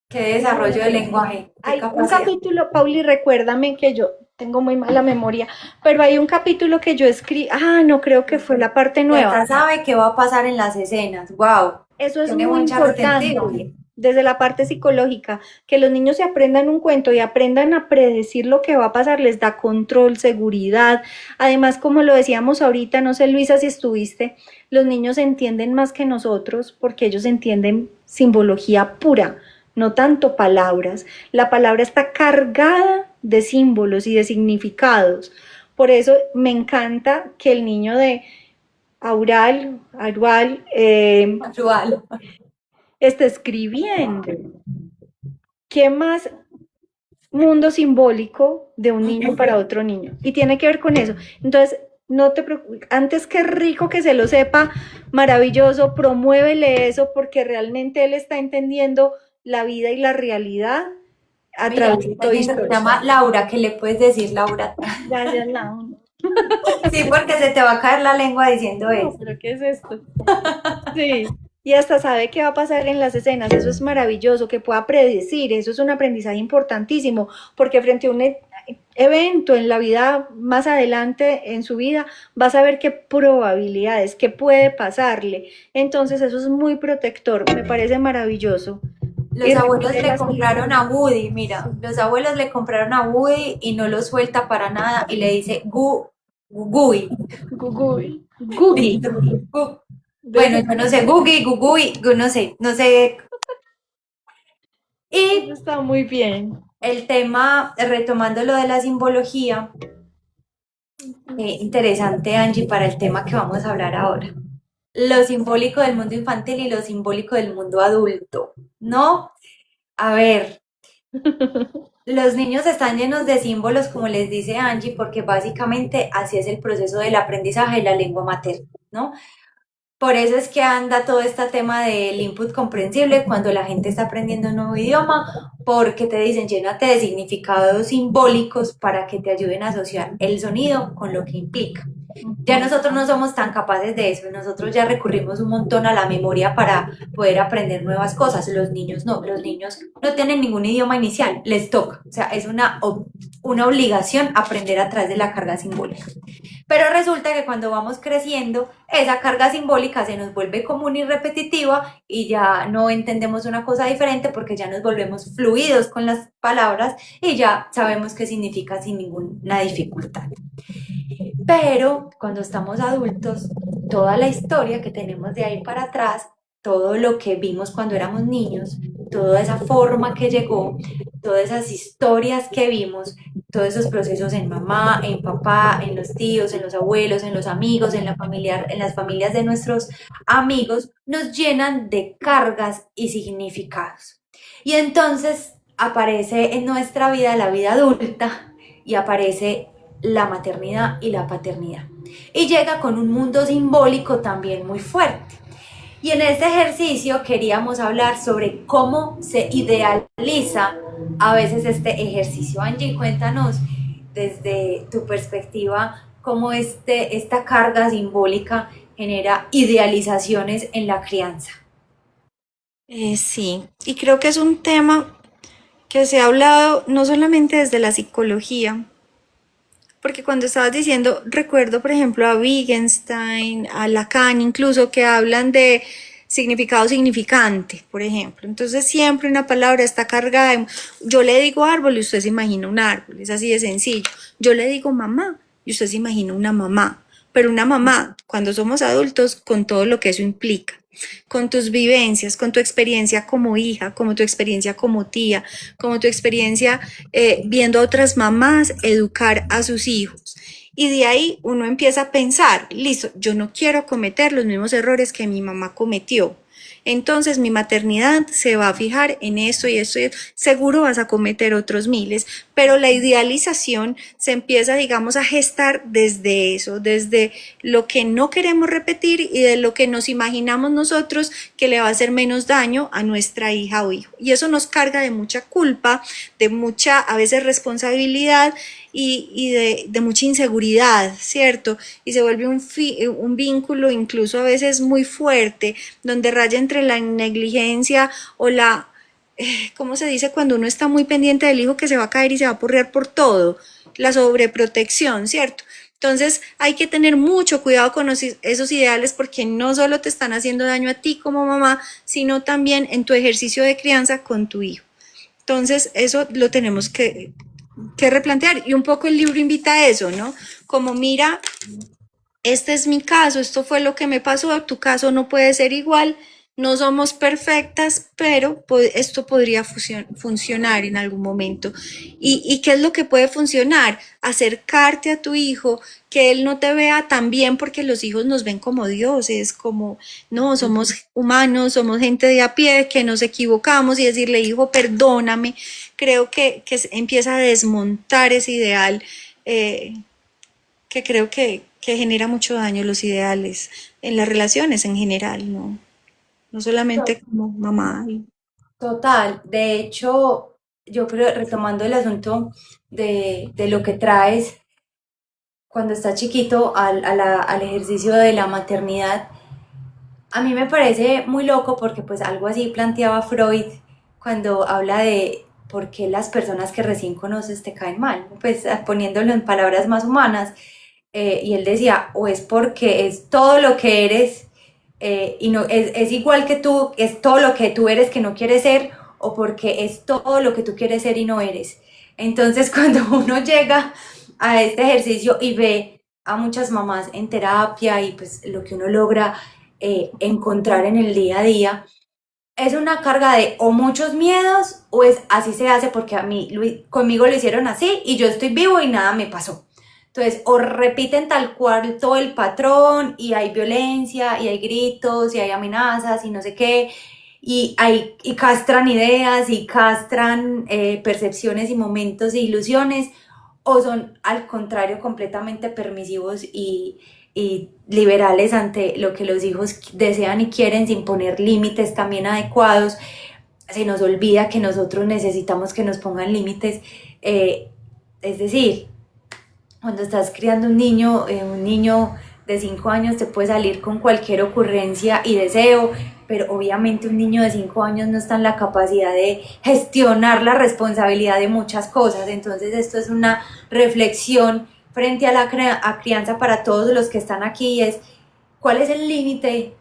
Qué desarrollo de lenguaje, qué Hay un capacidad. capítulo, Pauli, recuérdame que yo tengo muy mala memoria, pero hay un capítulo que yo escribí, no creo que fue la parte Y nueva. hasta sabe qué va a pasar en las escenas. ¡Wow! Eso es Tiene muy mucha retentiva. importante desde la parte psicológica, que los niños se aprendan un cuento y aprendan a predecir lo que va a pasar, les da control, seguridad. Además, como lo decíamos ahorita, no sé, Luisa, si estuviste, los niños entienden más que nosotros porque ellos entienden simbología pura, no tanto palabras. La palabra está cargada de símbolos y de significados. Por eso me encanta que el niño de Arual, Actual. está escribiendo. ¿Qué más mundo simbólico de un niño para otro niño? Y tiene que ver con eso. Entonces, no te preocupes, antes que rico que se lo sepa, maravilloso, promuévele eso porque realmente él está entendiendo la vida y la realidad a Mira, través de Toy se Story. llama Laura, ¿qué le puedes decir, Laura? Gracias, Lau. Sí, porque se te va a caer la lengua diciendo No, eso. pero ¿qué es esto? Sí. Y hasta sabe qué va a pasar en las escenas, eso es maravilloso, que pueda predecir, eso es un aprendizaje importantísimo, porque frente a un evento en la vida más adelante en su vida, va a saber qué probabilidades, qué puede pasarle. Entonces eso es muy protector, me parece maravilloso. Los Y abuelos repite le las compraron a Woody, mira, los abuelos le compraron a Woody y no lo suelta para nada y le dice Gugui. Gugui. Gugi. Listo. Bueno, yo no sé, Gugi, Gugui, no sé, no sé. Eso Y está muy bien. el tema, retomando lo de la simbología, interesante, Angie, para el tema que vamos a hablar ahora. Lo simbólico del mundo infantil y lo simbólico del mundo adulto, ¿no? A ver, los niños están llenos de símbolos, como les dice Angie, porque básicamente así es el proceso del aprendizaje de la lengua materna, ¿no? Por eso es que anda todo este tema del input comprensible cuando la gente está aprendiendo un nuevo idioma, porque te dicen llénate de significados simbólicos para que te ayuden a asociar el sonido con lo que implica. Ya nosotros no somos tan capaces de eso, nosotros ya recurrimos un montón a la memoria para poder aprender nuevas cosas, los niños no, los niños no tienen ningún idioma inicial, les toca, o sea, es una obligación aprender a través de la carga simbólica. Pero resulta que cuando vamos creciendo, esa carga simbólica se nos vuelve común y repetitiva y ya no entendemos una cosa diferente porque ya nos volvemos fluidos con las palabras y ya sabemos qué significa sin ninguna dificultad. Pero cuando estamos adultos, toda la historia que tenemos de ahí para atrás, todo lo que vimos cuando éramos niños, toda esa forma que llegó, todas esas historias que vimos, todos esos procesos en mamá, en papá, en los tíos, en los abuelos, en los amigos, en las familias de nuestros amigos, nos llenan de cargas y significados. Y entonces aparece en nuestra vida la vida adulta y aparece la maternidad y la paternidad. Y llega con un mundo simbólico también muy fuerte. Y en este ejercicio queríamos hablar sobre cómo se idealiza a veces este ejercicio. Angie, cuéntanos desde tu perspectiva cómo esta carga simbólica genera idealizaciones en la crianza. Sí, y creo que es un tema que se ha hablado no solamente desde la psicología, porque cuando estabas diciendo, recuerdo por ejemplo a Wittgenstein, a Lacan incluso, que hablan de significado significante, por ejemplo. Entonces siempre una palabra está cargada de, yo le digo árbol y usted se imagina un árbol, es así de sencillo. Yo le digo mamá y usted se imagina una mamá, pero una mamá cuando somos adultos con todo lo que eso implica, con tus vivencias, con tu experiencia como hija, como tu experiencia como tía, como tu experiencia viendo a otras mamás educar a sus hijos. Y de ahí uno empieza a pensar, listo, yo no quiero cometer los mismos errores que mi mamá cometió. Entonces mi maternidad se va a fijar en esto y esto y esto. Seguro vas a cometer otros miles, pero la idealización se empieza, digamos, a gestar desde eso, desde lo que no queremos repetir y de lo que nos imaginamos nosotros que le va a hacer menos daño a nuestra hija o hijo. Y eso nos carga de mucha culpa, de mucha a veces responsabilidad de mucha inseguridad, ¿cierto? Y se vuelve un vínculo incluso a veces muy fuerte, donde raya entre la negligencia o ¿cómo se dice? Cuando uno está muy pendiente del hijo que se va a caer y se va a porrear por todo, la sobreprotección, ¿cierto? Entonces hay que tener mucho cuidado con esos ideales porque no solo te están haciendo daño a ti como mamá, sino también en tu ejercicio de crianza con tu hijo. Entonces eso lo tenemos que replantear y un poco el libro invita a eso, ¿no? Como mira, este es mi caso, esto fue lo que me pasó, tu caso no puede ser igual, no somos perfectas, pero esto podría funcionar en algún momento. ¿Y qué es lo que puede funcionar? Acercarte a tu hijo, que él no te vea tan bien, porque los hijos nos ven como dioses, como, no, somos humanos, somos gente de a pie, que nos equivocamos y decirle, hijo, perdóname. Creo que empieza a desmontar ese ideal que creo que genera mucho daño los ideales en las relaciones en general, ¿no? No solamente como mamá. Total, de hecho, yo creo, retomando el asunto de lo que traes cuando estás chiquito al ejercicio de la maternidad, a mí me parece muy loco porque pues algo así planteaba Freud cuando habla de por qué las personas que recién conoces te caen mal, pues poniéndolo en palabras más humanas, y él decía, o es porque es todo lo que eres, y no es igual que tú, es todo lo que tú eres que no quieres ser, o porque es todo lo que tú quieres ser y no eres. Entonces cuando uno llega a este ejercicio y ve a muchas mamás en terapia y pues lo que uno logra encontrar en el día a día, es una carga de o muchos miedos o es así se hace porque a mí conmigo lo hicieron así y yo estoy vivo y nada me pasó. Entonces, o repiten tal cual todo el patrón y hay violencia y hay gritos y hay amenazas y no sé qué, y castran ideas y castran percepciones y momentos y ilusiones, o son al contrario completamente permisivos y liberales ante lo que los hijos desean y quieren sin poner límites también adecuados. Se nos olvida que nosotros necesitamos que nos pongan límites, es decir, cuando estás criando un niño de 5 años te puede salir con cualquier ocurrencia y deseo, pero obviamente un niño de 5 años no está en la capacidad de gestionar la responsabilidad de muchas cosas. Entonces esto es una reflexión frente a la crianza para todos los que están aquí, es cuál es el límite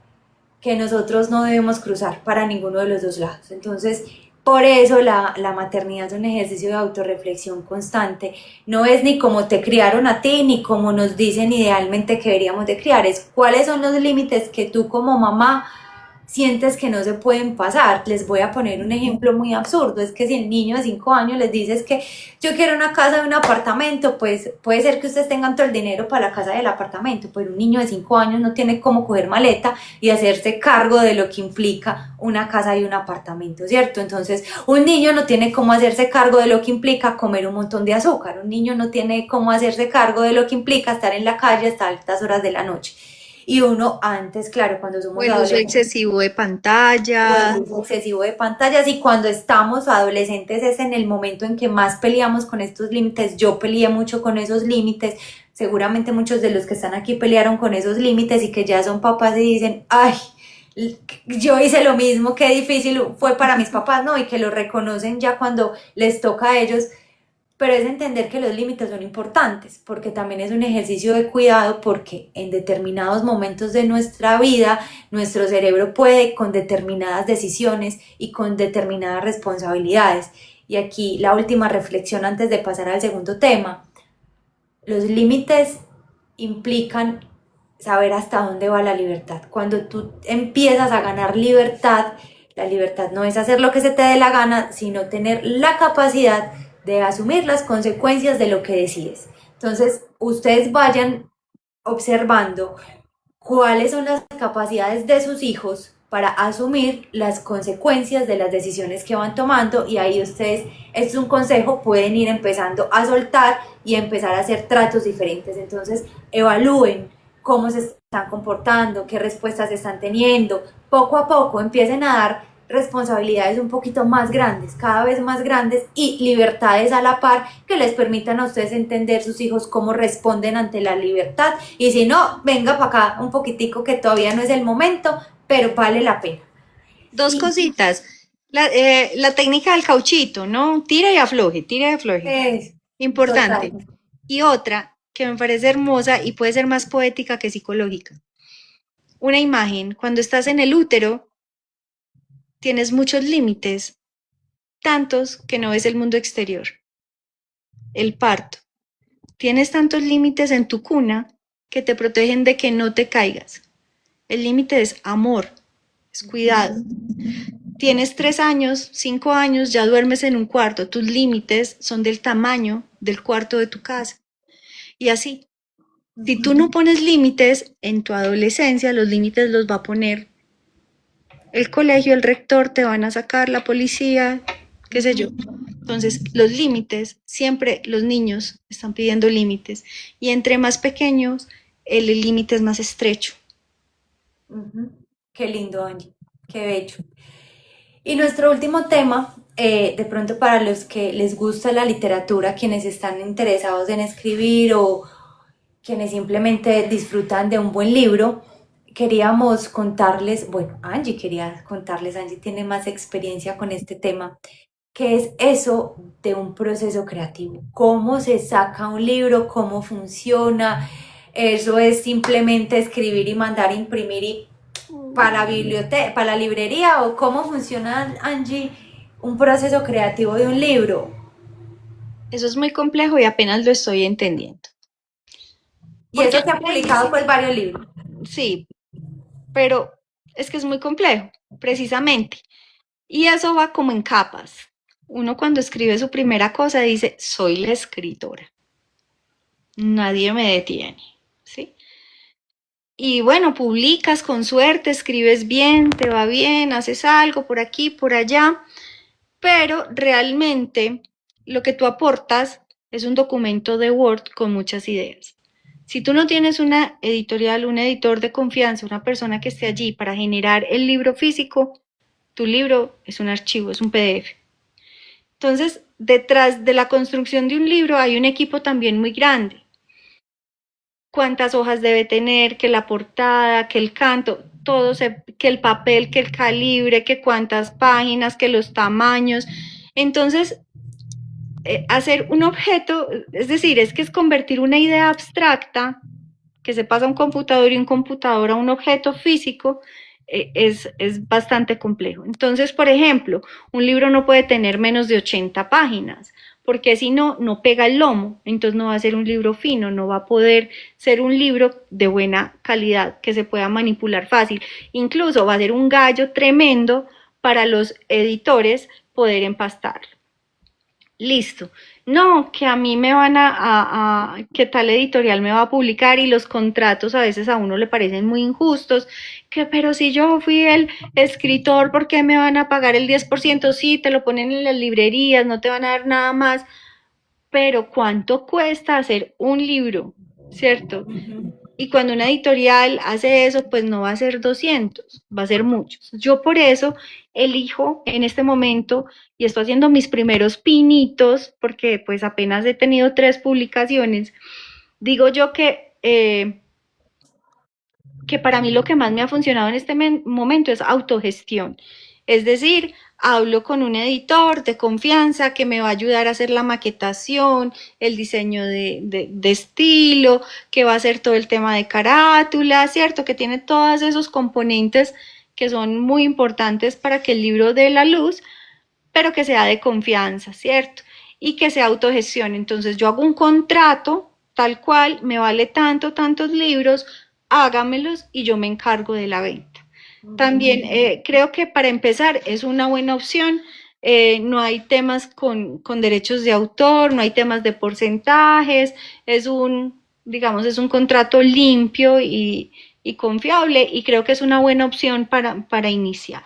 que nosotros no debemos cruzar para ninguno de los dos lados. Entonces, por eso la maternidad es un ejercicio de autorreflexión constante. No es ni cómo te criaron a ti, ni cómo nos dicen idealmente que deberíamos de criar. Es cuáles son los límites que tú como mamá sientes que no se pueden pasar. Les voy a poner un ejemplo muy absurdo. Es que si el niño de 5 años les dices que yo quiero una casa y un apartamento, pues puede ser que ustedes tengan todo el dinero para la casa y el apartamento, pero un niño de 5 años no tiene cómo coger maleta y hacerse cargo de lo que implica una casa y un apartamento, ¿cierto? Entonces, un niño no tiene cómo hacerse cargo de lo que implica comer un montón de azúcar. Un niño no tiene cómo hacerse cargo de lo que implica estar en la calle hasta altas horas de la noche. Y uno antes, claro, cuando O somos el uso adolescentes, excesivo de o el pantalla. uso excesivo de pantallas, y cuando estamos adolescentes es en el momento en que más peleamos con estos límites. Yo peleé mucho con esos límites, seguramente muchos de los que están aquí pelearon con esos límites y que ya son papás y dicen, ay, yo hice lo mismo, qué difícil fue para mis papás, ¿no? Y que lo reconocen ya cuando les toca a ellos, pero es entender que los límites son importantes, porque también es un ejercicio de cuidado, porque en determinados momentos de nuestra vida, nuestro cerebro puede con determinadas decisiones y con determinadas responsabilidades. Y aquí la última reflexión antes de pasar al segundo tema. Los límites implican saber hasta dónde va la libertad. Cuando tú empiezas a ganar libertad, la libertad no es hacer lo que se te dé la gana, sino tener la capacidad de asumir las consecuencias de lo que decides. Entonces, ustedes vayan observando cuáles son las capacidades de sus hijos para asumir las consecuencias de las decisiones que van tomando, y ahí ustedes, esto es un consejo, pueden ir empezando a soltar y empezar a hacer tratos diferentes. Entonces evalúen cómo se están comportando, qué respuestas están teniendo, poco a poco empiecen a dar responsabilidades un poquito más grandes, cada vez más grandes, y libertades a la par que les permitan a ustedes entender sus hijos cómo responden ante la libertad, y si no, venga para acá un poquitico que todavía no es el momento, pero vale la pena. Dos Y cositas. La técnica del cauchito, ¿no? Tira y afloje, tira y afloje. es Importante. total. Y otra que me parece hermosa y puede ser más poética que psicológica. Una imagen, cuando estás en el útero, tienes muchos límites, tantos que no ves el mundo exterior. El parto. Tienes tantos límites en tu cuna que te protegen de que no te caigas. El límite es amor, es cuidado. Tienes 3 años, 5 años, ya duermes en un cuarto. Tus límites son del tamaño del cuarto de tu casa. Y así, si tú no pones límites en tu adolescencia, los límites los va a poner el colegio, el rector, te van a sacar, la policía, qué sé yo. Entonces, los límites, siempre los niños están pidiendo límites. Y entre más pequeños, el límite es más estrecho. Qué lindo, Angie, qué bello. Y nuestro último tema, de pronto para los que les gusta la literatura, quienes están interesados en escribir o quienes simplemente disfrutan de un buen libro, queríamos contarles, bueno, Angie quería contarles, Angie tiene más experiencia con este tema, qué es eso de un proceso creativo, cómo se saca un libro, cómo funciona, eso es simplemente escribir y mandar a imprimir y para la biblioteca, para la librería, o cómo funciona, Angie, un proceso creativo de un libro. Eso es muy complejo y apenas lo estoy entendiendo. Y Porque eso se ha publicado pues varios libros. sí, pero es que es muy complejo, precisamente. Y eso va como en capas. Uno cuando escribe su primera cosa dice, soy la escritora. Nadie me detiene, ¿sí? Y bueno, publicas con suerte, escribes bien, te va bien, haces algo por aquí, por allá, pero realmente lo que tú aportas es un documento de Word con muchas ideas. Si tú no tienes una editorial, un editor de confianza, una persona que esté allí para generar el libro físico, tu libro es un archivo, es un PDF. Entonces, detrás de la construcción de un libro hay un equipo también muy grande. Cuántas hojas debe tener, que la portada, que el canto, todo que el papel, que el calibre, que cuántas páginas, que los tamaños. Entonces, hacer un objeto, es decir, es que es convertir una idea abstracta que se pasa a un computador y un computador a un objeto físico, es bastante complejo. Entonces, por ejemplo, un libro no puede tener menos de 80 páginas, porque si no, no pega el lomo, entonces no va a ser un libro fino, no va a poder ser un libro de buena calidad, que se pueda manipular fácil. Incluso va a ser un gallo tremendo para los editores poder empastarlo. Listo. No, que a mí me van que tal editorial me va a publicar y los contratos a veces a uno le parecen muy injustos, que pero si yo fui el escritor, ¿por qué me van a pagar el 10%? Sí, te lo ponen en las librerías, no te van a dar nada más, pero ¿cuánto cuesta hacer un libro? ¿Cierto? Y cuando una editorial hace eso, pues no va a ser 200, va a ser muchos. Yo por eso elijo en este momento y estoy haciendo mis primeros pinitos, porque pues apenas he tenido 3 publicaciones. Digo yo que para mí lo que más me ha funcionado en este momento es autogestión. Es decir, hablo con un editor de confianza que me va a ayudar a hacer la maquetación, el diseño de estilo, que va a hacer todo el tema de carátula, ¿cierto? Que tiene todos esos componentes que son muy importantes para que el libro dé la luz, pero que sea de confianza, ¿cierto? Y que se autogestione. Entonces yo hago un contrato tal cual, me vale tanto, tantos libros, hágamelos y yo me encargo de la venta. También creo que para empezar es una buena opción. No hay temas con derechos de autor, no hay temas de porcentajes, es digamos, es un contrato limpio y confiable y creo que es una buena opción para iniciar.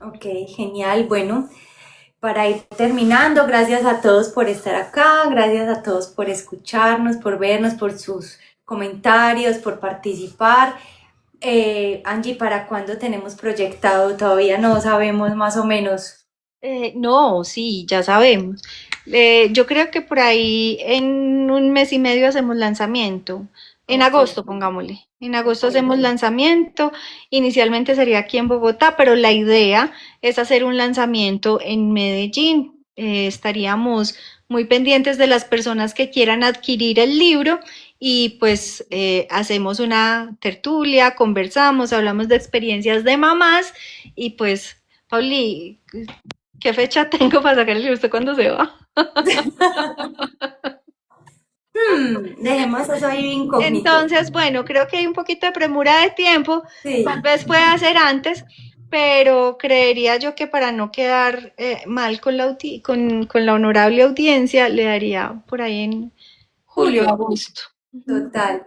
Ok, genial. Bueno, para ir terminando, gracias a todos por estar acá, gracias a todos por escucharnos, por vernos, por sus comentarios, por participar. Angie, ¿para cuándo tenemos proyectado? Todavía no sabemos más o menos. No, sí, ya sabemos. Yo creo que por ahí en un mes y medio hacemos lanzamiento. En Ok, agosto, pongámosle. En agosto ok. hacemos lanzamiento. Inicialmente sería aquí en Bogotá, pero la idea es hacer un lanzamiento en Medellín. Estaríamos muy pendientes de las personas que quieran adquirir el libro y pues hacemos una tertulia, conversamos, hablamos de experiencias de mamás y pues, Pauli, ¿qué fecha tengo para sacar el libro? ¿Usted cuándo se va? Dejemos eso ahí incógnito. Entonces, bueno, creo que hay un poquito de premura de tiempo, tal Sí, vez pueda ser antes, pero creería yo que para no quedar mal con con la honorable audiencia, le daría por ahí en julio, julio, agosto. Ujú. total.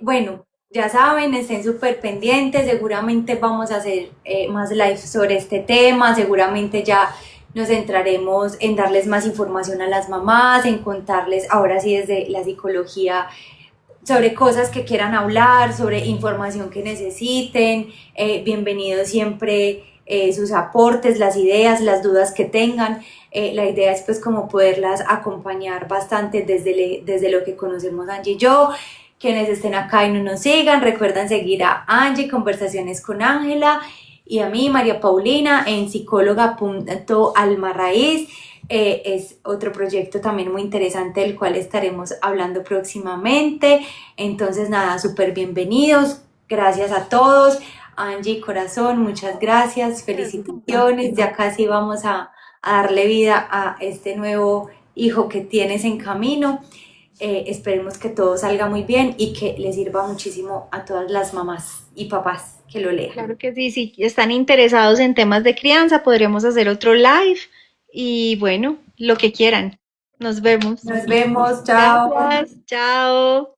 Bueno, ya saben, estén súper pendientes, seguramente vamos a hacer más lives sobre este tema, seguramente ya nos centraremos en darles más información a las mamás, en contarles ahora sí desde la psicología sobre cosas que quieran hablar, sobre información que necesiten. Bienvenidos siempre sus aportes, las ideas, las dudas que tengan. La idea es pues como poderlas acompañar bastante desde lo que conocemos Angie y yo. Quienes estén acá y no nos sigan, recuerden seguir a Angie, Conversaciones con Ángela, y a mí, María Paulina, en psicóloga.almarraíz. Es otro proyecto también muy interesante del cual estaremos hablando próximamente. Entonces, nada, súper bienvenidos. Gracias a todos. Angie, corazón, muchas gracias. Felicitaciones. Ya casi vamos a darle vida a este nuevo hijo que tienes en camino. Esperemos que todo salga muy bien y que le sirva muchísimo a todas las mamás y papás que lo lean. Claro que sí, si están interesados en temas de crianza, podremos hacer otro live y bueno, lo que quieran. Nos vemos. Nos vemos, chao. Gracias, chao.